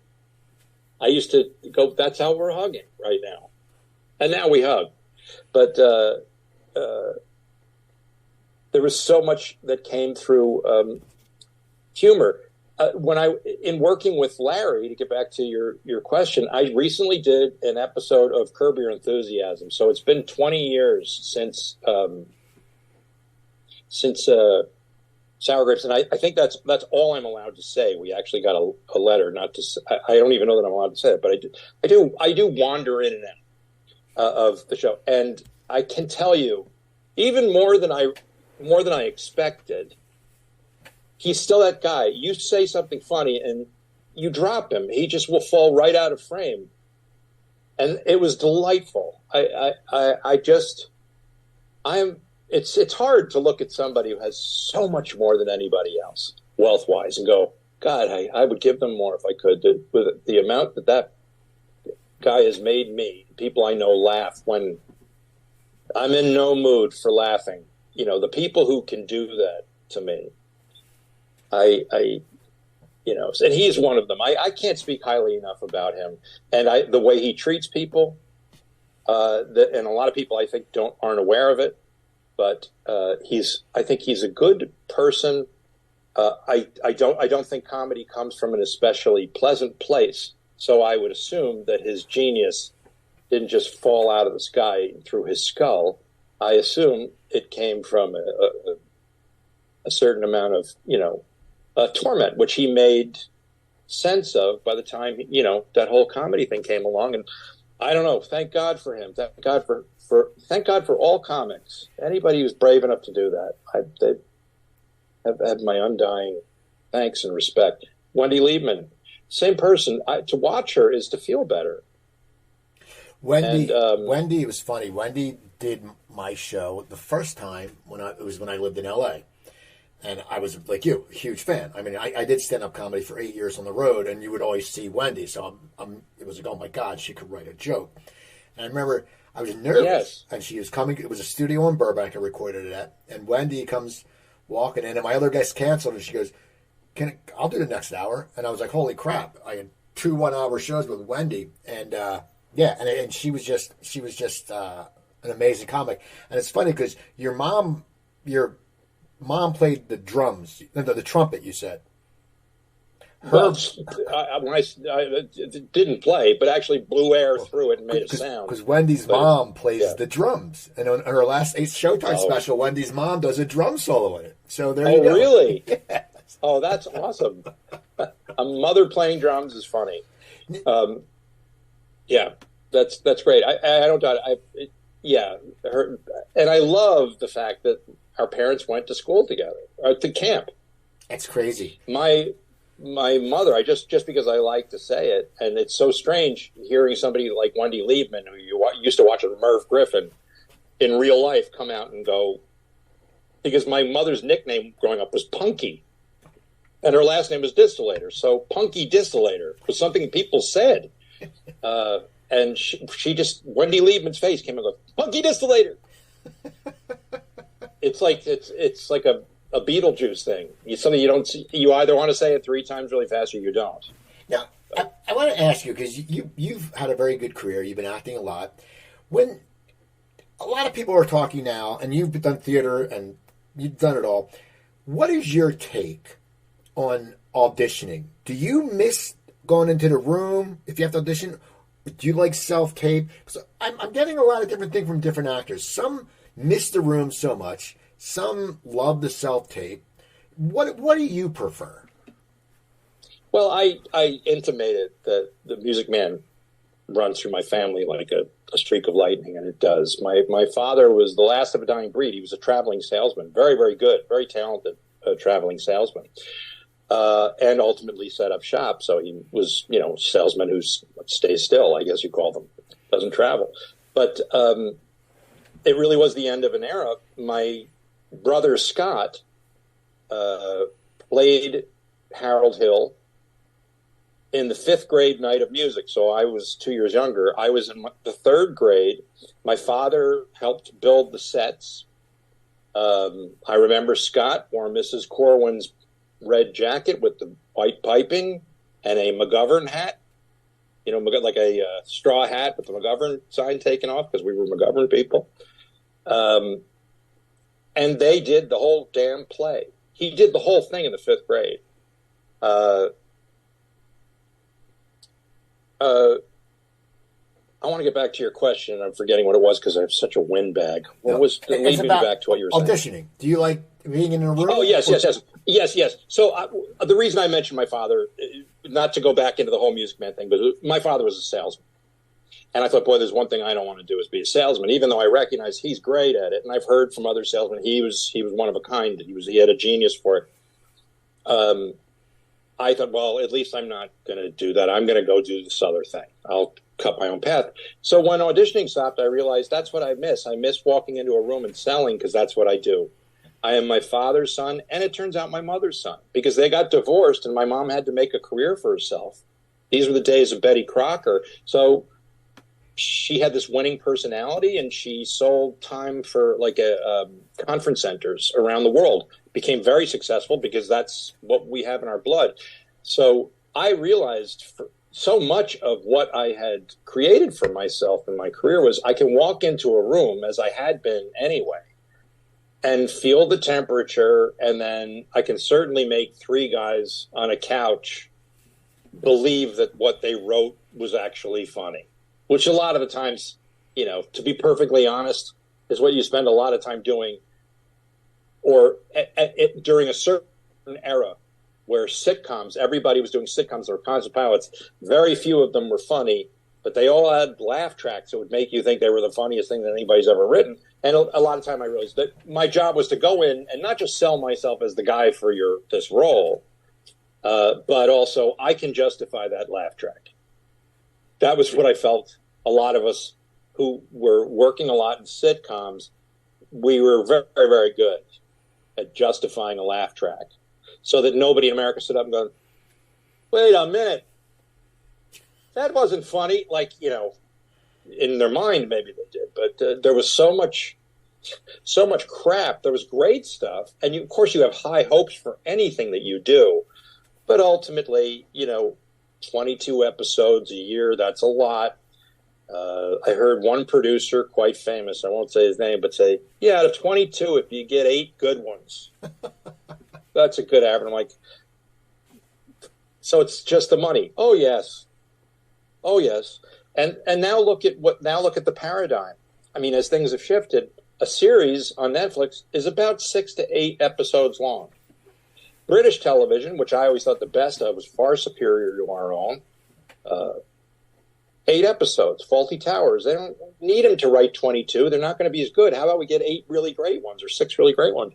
go, that's how we're hugging right now. And now we hug. But there was so much that came through humor. in working with Larry, to get back to your question, I recently did an episode of Curb Your Enthusiasm. So it's been 20 years since Sour Grapes, and I think that's all I'm allowed to say. We actually got a letter, not to. I don't even know that I'm allowed to say it, but I do wander in and out of the show, and I can tell you, even more than I expected. He's still that guy. You say something funny and you drop him. He just will fall right out of frame. And it was delightful. It's hard to look at somebody who has so much more than anybody else, wealth-wise, and go, God, I would give them more if I could. With the amount that guy has made me, people I know laugh when I'm in no mood for laughing. The people who can do that to me, and he's one of them. I can't speak highly enough about him, and the way he treats people, and a lot of people I think aren't aware of it. But I think he's a good person. I don't think comedy comes from an especially pleasant place. So I would assume that his genius didn't just fall out of the sky through his skull. I assume it came from a certain amount of torment, which he made sense of by the time that whole comedy thing came along. And I don't know. Thank God for him. Thank God for all comics. Anybody who's brave enough to do that, they have my undying thanks and respect. Wendy Liebman, same person. To watch her is to feel better. Wendy was funny. Wendy did my show the first time when I lived in L.A. And I was, like you, a huge fan. I mean, I did stand-up comedy for 8 years on the road, and you would always see Wendy. So it was like, oh, my God, she could write a joke. And I remember I was nervous. Yes. And she was coming. It was a studio in Burbank I recorded it at. And Wendy comes walking in, and my other guest canceled, and she goes, I'll do the next hour. And I was like, holy crap. I had 2 one-hour shows with Wendy. And, and she was just an amazing comic. And it's funny because your mom played the drums, the trumpet, you said. When I didn't play, but actually blew air through it and made a sound. Because Wendy's mom plays the drums. And on her last Showtime special, Wendy's mom does a drum solo in it. So there you go. Oh, really? Yes. Oh, that's awesome. A mother playing drums is funny. That's great. I don't doubt it. And I love the fact that our parents went to school together, to camp. That's crazy. My mother, just because I like to say it, and it's so strange hearing somebody like Wendy Liebman, who you used to watch with Merv Griffin, in real life come out and go, because my mother's nickname growing up was Punky, and her last name was Distillator, so Punky Distillator was something people said. And she just, Wendy Liebman's face came and goes, Punky Distillator. It's like a Beetlejuice thing. It's something you don't see. You either want to say it 3 times really fast or you don't. Now, I want to ask you, because you've had a very good career. You've been acting a lot. When a lot of people are talking now, and you've done theater and you've done it all, what is your take on auditioning? Do you miss going into the room if you have to audition? Do you like self-tape? So I'm getting a lot of different things from different actors. Some miss the room so much. Some love the self-tape. What do you prefer? Well, I intimated that the Music Man runs through my family like a streak of lightning, and it does. My father was the last of a dying breed. He was a traveling salesman, very, very good, very talented traveling salesman, and ultimately set up shop. So he was, a salesman who stays still, I guess you call them, doesn't travel. But it really was the end of an era. My brother Scott played Harold Hill in the 5th grade night of music. So I was 2 years younger. I was in the 3rd grade. My father helped build the sets. I remember Scott wore Mrs. Corwin's red jacket with the white piping and a McGovern hat, like a straw hat with the McGovern sign taken off because we were McGovern people. And they did the whole damn play. He did the whole thing in the 5th grade. Uh, I want to get back to your question. I'm forgetting what it was because I have such a windbag. What was lead me back to what you were saying? Auditioning. Do you like being in a room? Oh, yes. So the reason I mentioned my father, not to go back into the whole Music Man thing, but my father was a salesman. And I thought, boy, there's one thing I don't want to do is be a salesman, even though I recognize he's great at it. And I've heard from other salesmen, he was one of a kind. He had a genius for it. I thought, well, at least I'm not going to do that. I'm going to go do this other thing. I'll cut my own path. So when auditioning stopped, I realized that's what I miss. I miss walking into a room and selling because that's what I do. I am my father's son, and it turns out my mother's son, because they got divorced and my mom had to make a career for herself. These were the days of Betty Crocker. So she had this winning personality, and she sold time for conference centers around the world. Became very successful because that's what we have in our blood. So I realized so much of what I had created for myself in my career was I can walk into a room, as I had been anyway, and feel the temperature, and then I can certainly make three guys on a couch believe that what they wrote was actually funny. Which a lot of the times, to be perfectly honest, is what you spend a lot of time doing, or during a certain era where sitcoms, everybody was doing sitcoms or concert pilots. Very few of them were funny, but they all had laugh tracks that would make you think they were the funniest thing that anybody's ever written. And a lot of time I realized that my job was to go in and not just sell myself as the guy for this role, but also I can justify that laugh track. That was what I felt. A lot of us who were working a lot in sitcoms, we were very, very good at justifying a laugh track so that nobody in America stood up and go, wait a minute, that wasn't funny. In their mind, maybe they did, but there was so much crap. There was great stuff. And of course you have high hopes for anything that you do, but ultimately, 22 episodes a year, that's a lot. I heard one producer, quite famous, I won't say his name, but say, yeah, out of 22, if you get 8 good ones, that's a good average. I'm like, so it's just the money. Oh, yes. And now look at the paradigm. I mean, as things have shifted, a series on Netflix is about 6 to 8 episodes long. British television, which I always thought the best of, was far superior to our own. 8 episodes, Faulty Towers. They don't need them to write 22. They're not going to be as good. How about we get 8 really great ones or 6 really great ones?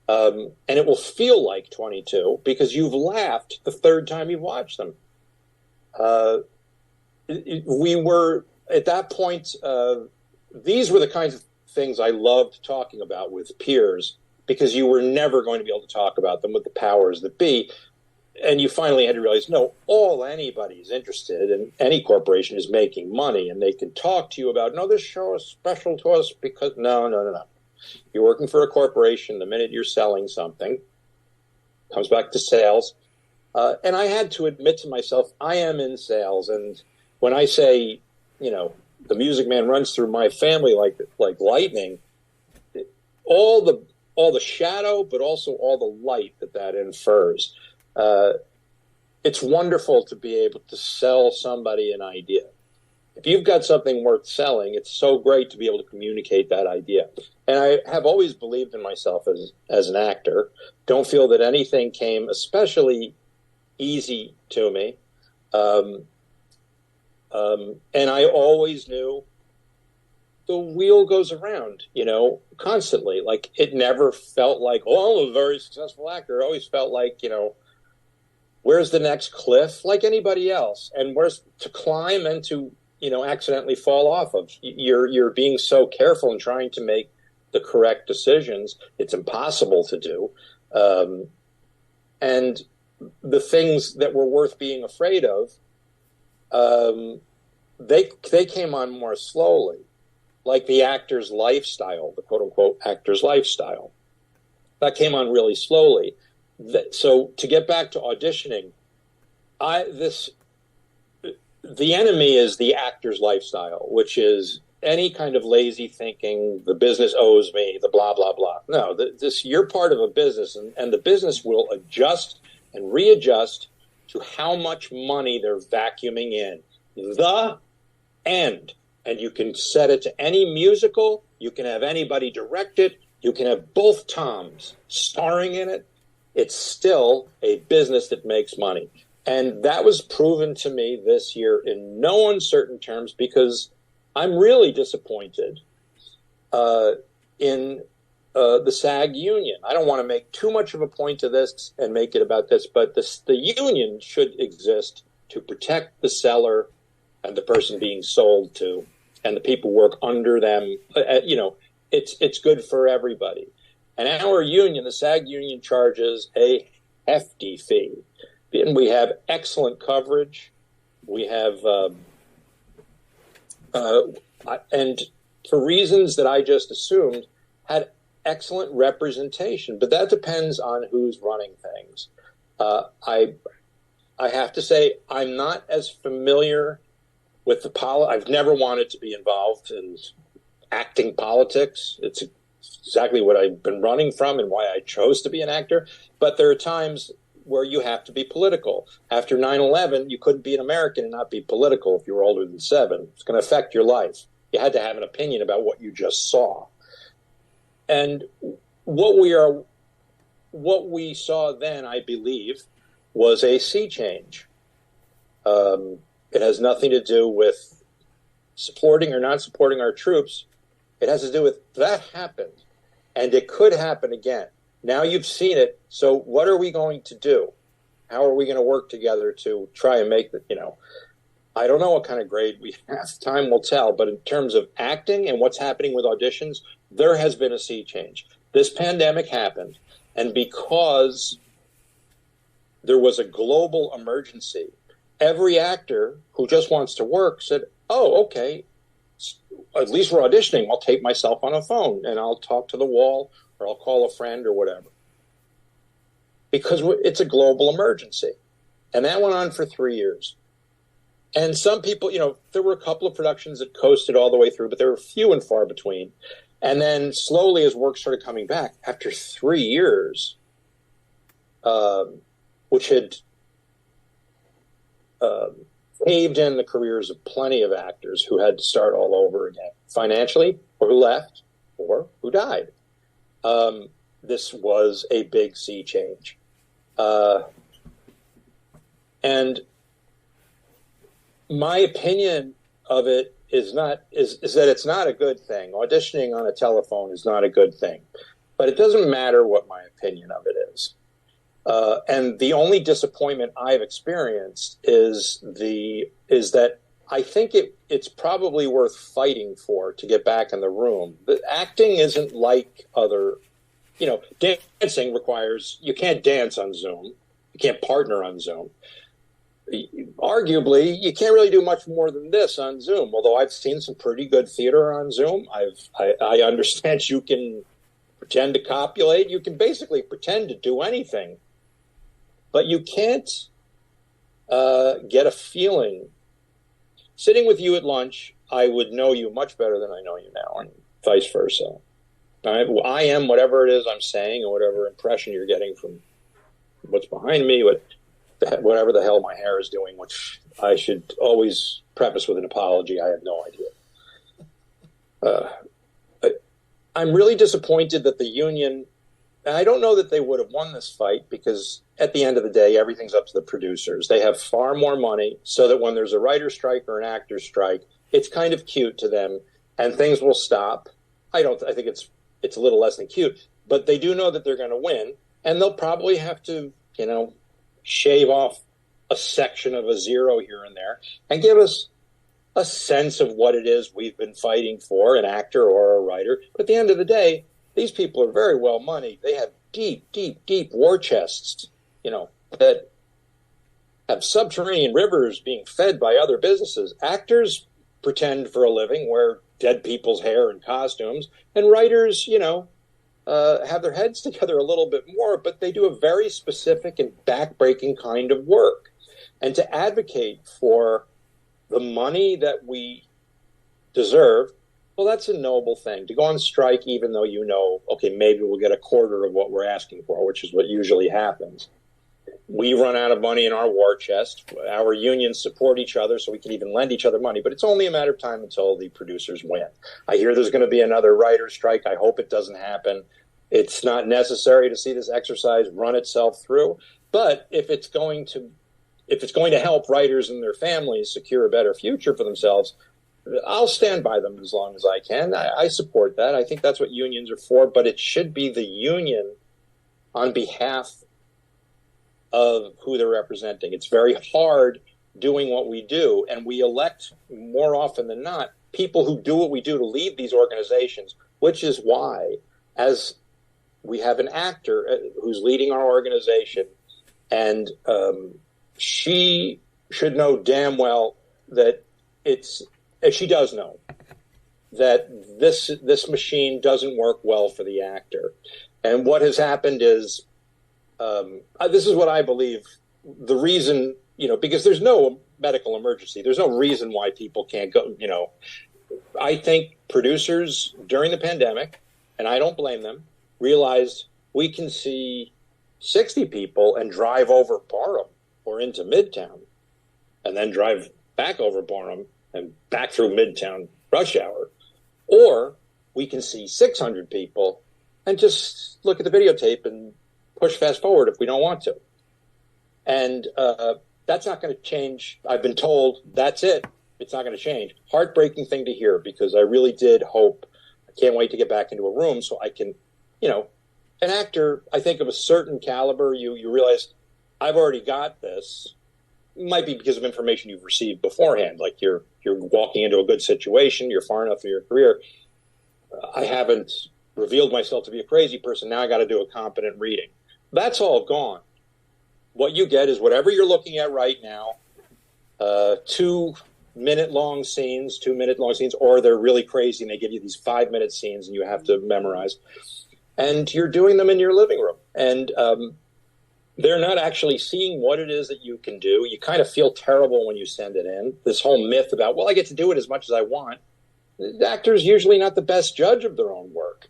And it will feel like 22 because you've laughed the third time you've watched them. We were, at that point, these were the kinds of things I loved talking about with peers because you were never going to be able to talk about them with the powers that be. And you finally had to realize, no, all anybody's interested in, any corporation, is making money, and they can talk to you about, no, this show is special to us because, no. You're working for a corporation. The minute you're selling something, comes back to sales. And I had to admit to myself, I am in sales. And when I say, the Music Man runs through my family like lightning, all the shadow, but also all the light that infers. It's wonderful to be able to sell somebody an idea. If you've got something worth selling, it's so great to be able to communicate that idea. And I have always believed in myself as an actor. Don't feel that anything came especially easy to me. And I always knew the wheel goes around, constantly. Like, it never felt like, oh, I'm a very successful actor. It always felt like, where's the next cliff, like anybody else, and where's to climb and to, accidentally fall off of. You're being so careful and trying to make the correct decisions. It's impossible to do. And the things that were worth being afraid of, they came on more slowly, like the actor's lifestyle, the quote unquote actor's lifestyle. That came on really slowly. So to get back to auditioning, the enemy is the actor's lifestyle, which is any kind of lazy thinking, the business owes me, the blah, blah, blah. No, you're part of a business, and the business will adjust and readjust to how much money they're vacuuming in. The end. And you can set it to any musical. You can have anybody direct it. You can have both Toms starring in it. It's still a business that makes money. And that was proven to me this year in no uncertain terms, because I'm really disappointed in the SAG union. I don't want to make too much of a point of this and make it about this, but the union should exist to protect the seller and the person being sold to and the people who work under them. It's good for everybody. And our union, the SAG union, charges a hefty fee. And we have excellent coverage. We have, and for reasons that I just assumed, had excellent representation. But that depends on who's running things. I have to say, I'm not as familiar with I've never wanted to be involved in acting politics. It's exactly what I've been running from and why I chose to be an actor. But there are times where you have to be political. After 9/11, you couldn't be an American and not be political if you were older than 7. It's going to affect your life. You had to have an opinion about what you just saw. And what we saw then, I believe, was a sea change. It has nothing to do with supporting or not supporting our troops. It has to do with that happened, and it could happen again. Now you've seen it, so what are we going to do? How are we going to work together to try and make I don't know what kind of grade we have. Time will tell, but in terms of acting and what's happening with auditions, there has been a sea change. This pandemic happened, and because there was a global emergency, every actor who just wants to work said, oh, okay, at least we're auditioning. I'll tape myself on a phone and I'll talk to the wall or I'll call a friend or whatever. Because it's a global emergency. And that went on for 3 years. And some people, there were a couple of productions that coasted all the way through, but there were few and far between. And then slowly as work started coming back, after 3 years, which had caved in the careers of plenty of actors who had to start all over again, financially, or who left, or who died. This was a big sea change. And my opinion of it is that it's not a good thing. Auditioning on a telephone is not a good thing. But it doesn't matter what my opinion of it is. And the only disappointment I've experienced is that I think it's probably worth fighting for to get back in the room. The acting isn't like other, dancing requires, you can't dance on Zoom. You can't partner on Zoom. Arguably, you can't really do much more than this on Zoom, although I've seen some pretty good theater on Zoom. I understand you can pretend to copulate. You can basically pretend to do anything. But you can't get a feeling. Sitting with you at lunch, I would know you much better than I know you now, and vice versa. I am whatever it is I'm saying, or whatever impression you're getting from what's behind me, whatever the hell my hair is doing, which I should always preface with an apology. I have no idea. I'm really disappointed that the union, and I don't know that they would have won this fight, because at the end of the day, everything's up to the producers. They have far more money, so that when there's a writer's strike or an actor's strike, it's kind of cute to them, and things will stop. I think it's a little less than cute, but they do know that they're going to win, and they'll probably have to, shave off a section of a zero here and there and give us a sense of what it is we've been fighting for, an actor or a writer. But at the end of the day, these people are very well moneyed. They have deep, deep, deep war chests, that have subterranean rivers being fed by other businesses. Actors pretend for a living, wear dead people's hair and costumes, and writers, have their heads together a little bit more, but they do a very specific and backbreaking kind of work. And to advocate for the money that we deserve, well, that's a noble thing. To go on strike, even though okay, maybe we'll get a quarter of what we're asking for, which is what usually happens. we run out of money in our war chest. Our unions support each other so we can even lend each other money. But it's only a matter of time until the producers win. I hear there's going to be another writer's strike. I hope it doesn't happen. It's not necessary to see this exercise run itself through. But if it's going to help writers and their families secure a better future for themselves, I'll stand by them as long as I can. I support that. I think that's what unions are for. But it should be the union on behalf of who they're representing. It's very hard doing what we do, and we elect more often than not people who do what we do to lead these organizations, which is why, as we have an actor who's leading our organization, and she should know damn well that she does know that this machine doesn't work well for the actor. And what has happened is, this is what I believe, the reason, because there's no medical emergency. There's no reason why people can't go, I think producers during the pandemic, and I don't blame them, realized we can see 60 people and drive over Barham or into Midtown and then drive back over Barham and back through Midtown rush hour. Or we can see 600 people and just look at the videotape and push fast forward if we don't want to. And that's not going to change. I've been told that's it. It's not going to change. Heartbreaking thing to hear, because I really did hope. I can't wait to get back into a room so I can, an actor, I think of a certain caliber, you realize I've already got this. It might be because of information you've received beforehand. Like you're walking into a good situation. You're far enough in your career. I haven't revealed myself to be a crazy person. Now I got to do a competent reading. That's all gone. What you get is whatever you're looking at right now, 2-minute long scenes, or they're really crazy and they give you these 5-minute scenes and you have to memorize. And you're doing them in your living room. And they're not actually seeing what it is that you can do. You kind of feel terrible when you send it in. This whole myth about, well, I get to do it as much as I want. The actor's usually not the best judge of their own work.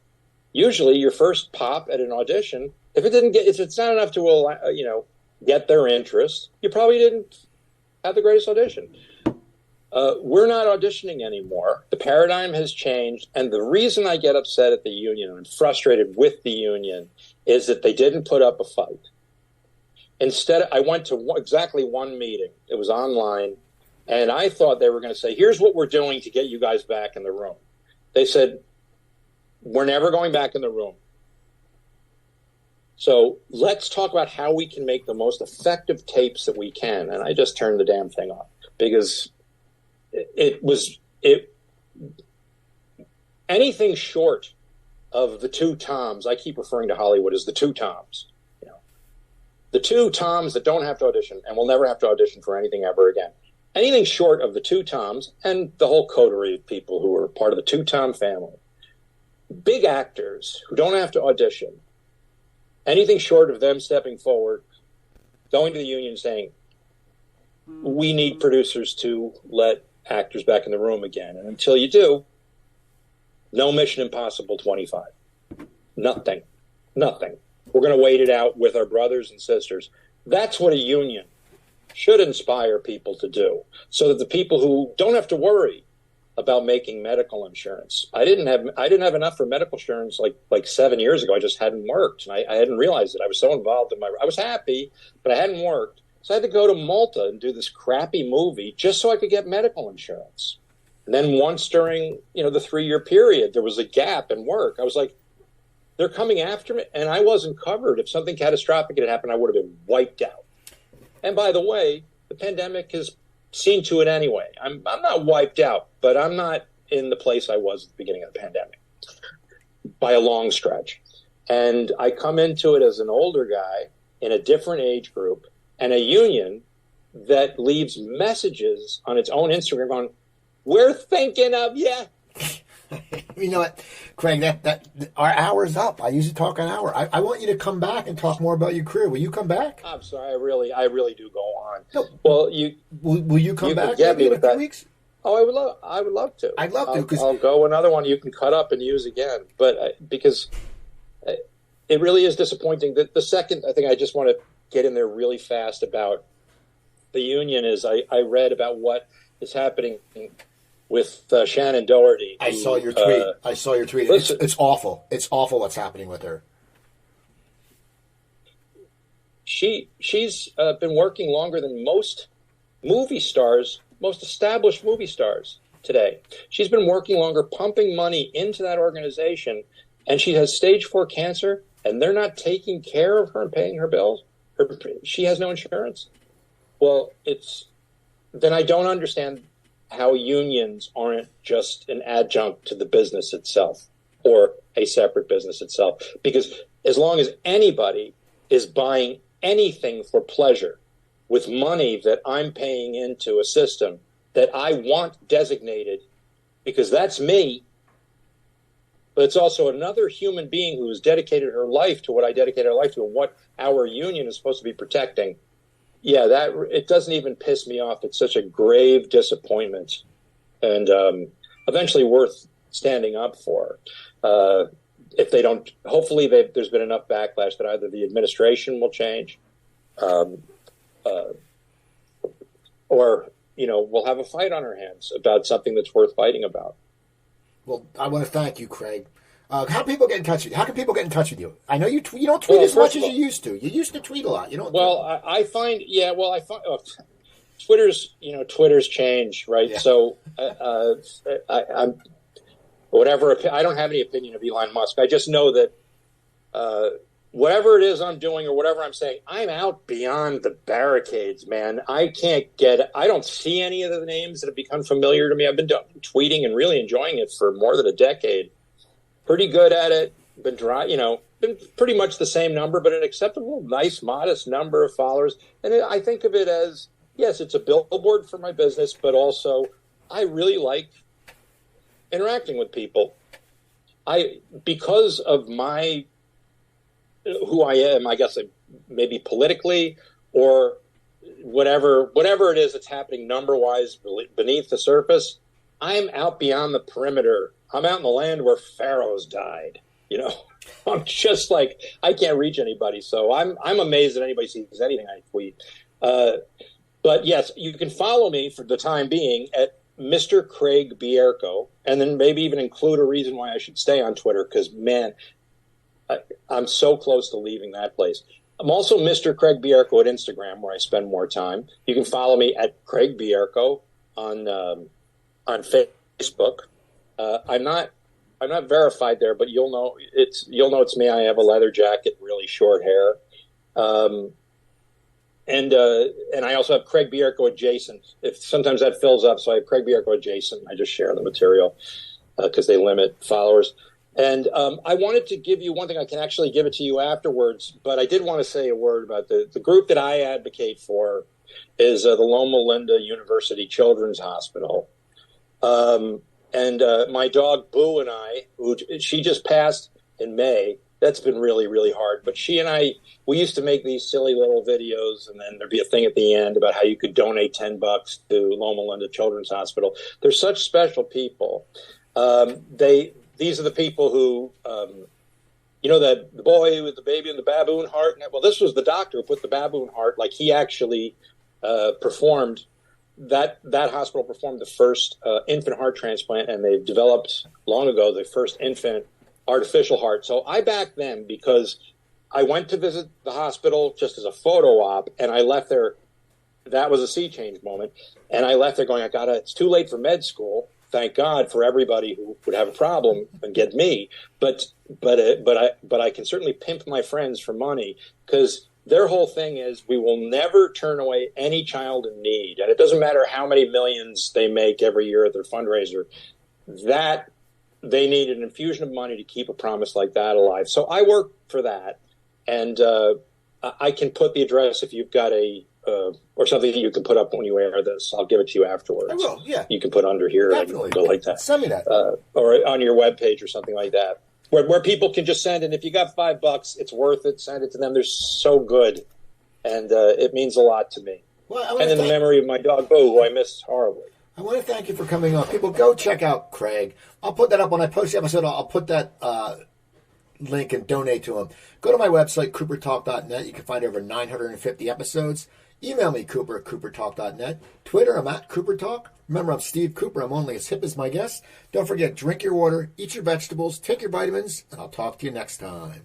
Usually your first pop at an audition, if it's not enough to, get their interest, you probably didn't have the greatest audition. We're not auditioning anymore. The paradigm has changed. And the reason I get upset at the union, and I'm frustrated with the union, is that they didn't put up a fight. Instead, I went to exactly one meeting. It was online. And I thought they were going to say, here's what we're doing to get you guys back in the room. They said, we're never going back in the room. So let's talk about how we can make the most effective tapes that we can. And I just turned the damn thing off because anything short of the two Toms, I keep referring to Hollywood as the two Toms. The two Toms that don't have to audition and will never have to audition for anything ever again. Anything short of the two Toms and the whole coterie of people who are part of the two Tom family. Big actors who don't have to audition. Anything short of them stepping forward, going to the union saying, we need producers to let actors back in the room again. And until you do, no Mission Impossible 25. Nothing. We're going to wait it out with our brothers and sisters. That's what a union should inspire people to do, so that the people who don't have to worry about making medical insurance. I didn't have enough for medical insurance like 7 years ago. I just hadn't worked, and I hadn't realized it. I was so involved in I was happy, but I hadn't worked. So I had to go to Malta and do this crappy movie just so I could get medical insurance. And then once during, the 3-year period, there was a gap in work. I was like, they're coming after me, and I wasn't covered. If something catastrophic had happened, I would have been wiped out. And by the way, the pandemic has seen to it anyway. I'm not wiped out, but I'm not in the place I was at the beginning of the pandemic by a long stretch. And I come into it as an older guy in a different age group and a union that leaves messages on its own Instagram going, we're thinking of you. You know what, Craig, that our hour's up. I usually talk an hour. I want you to come back and talk more about your career. Will you come back? I'm sorry, I really do go on. No. Well, will you come back maybe in a few weeks? Oh, I would love to. I'd love to, because I'll go another one you can cut up and use again. But because it really is disappointing that the second, I think I just want to get in there really fast about the union is I read about what is happening with Shannon Doherty. I saw your tweet. It's awful. It's awful what's happening with her. She's been working longer than most movie stars, most established movie stars today. She's been working longer, pumping money into that organization, and she has stage 4 cancer, and they're not taking care of her and paying her bills. She has no insurance. Well, then I don't understand how unions aren't just an adjunct to the business itself or a separate business itself. Because as long as anybody is buying anything for pleasure with money that I'm paying into a system that I want designated, because that's me, but it's also another human being who has dedicated her life to what I dedicated her life to and what our union is supposed to be protecting. Yeah, that it doesn't even piss me off. It's such a grave disappointment, and eventually worth standing up for. If they don't, hopefully there's been enough backlash that either the administration will change, or we'll have a fight on our hands about something that's worth fighting about. Well, I want to thank you, Craig. How can people get in touch with you? How can people get in touch with you? I know you don't tweet as much as you used to. You used to tweet a lot. You don't. Well, I find Twitter's change, right? Yeah. So I'm whatever. I don't have any opinion of Elon Musk. I just know that whatever it is I'm doing or whatever I'm saying, I'm out beyond the barricades, man. I don't see any of the names that have become familiar to me. I've been tweeting and really enjoying it for more than a decade. Pretty good at it. Been pretty much the same number, but an acceptable, nice, modest number of followers. And I think of it as, yes, it's a billboard for my business, but also I really like interacting with people. Because of who I am, I guess maybe politically or whatever it is that's happening number-wise beneath the surface, I'm out beyond the perimeter. I'm out in the land where pharaohs died. I'm just like, I can't reach anybody. So I'm amazed that anybody sees anything I tweet. But yes, you can follow me for the time being at Mr. Craig Bierko, and then maybe even include a reason why I should stay on Twitter, because, man, I'm so close to leaving that place. I'm also Mr. Craig Bierko at Instagram, where I spend more time. You can follow me at Craig Bierko on Facebook. I'm not verified there, but you'll know it's me. I have a leather jacket, really short hair, and I also have Craig Bierko adjacent. If sometimes that fills up, so I have Craig Bierko adjacent. I just share the material because they limit followers. And I wanted to give you one thing. I can actually give it to you afterwards, but I did want to say a word about the group that I advocate for is the Loma Linda University Children's Hospital. And my dog Boo and I, she just passed in May. That's been really, really hard. But she and I, we used to make these silly little videos, and then there'd be a thing at the end about how you could donate $10 to Loma Linda Children's Hospital. They're such special people. These are the people who, that the boy with the baby and the baboon heart. Well, this was the doctor who put the baboon heart. Like, he actually performed. That hospital performed the first infant heart transplant, and they developed long ago the first infant artificial heart. So I back them because I went to visit the hospital just as a photo op, and I left there. That was a sea change moment, and I left there going, it's too late for med school. Thank God for everybody who would have a problem and get me, but I can certainly pimp my friends for money, because their whole thing is we will never turn away any child in need, and it doesn't matter how many millions they make every year at their fundraiser. That they need an infusion of money to keep a promise like that alive. So I work for that, and I can put the address if you've got or something that you can put up when you air this. I'll give it to you afterwards. I will, yeah. You can put under here. Definitely. Go like that. Send me that. Or on your webpage or something like that, where people can just send. And if you got $5, it's worth it. Send it to them. They're so good, and it means a lot to me. Well, and in the memory of my dog, Boo, who I miss horribly. I want to thank you for coming on. People, go check out Craig. I'll put that up when I post the episode. I'll put that link and donate to him. Go to my website, coopertalk.net. You can find over 950 episodes. Email me, Cooper at coopertalk.net. Twitter, I'm at CooperTalk. Remember, I'm Steve Cooper. I'm only as hip as my guests. Don't forget, drink your water, eat your vegetables, take your vitamins, and I'll talk to you next time.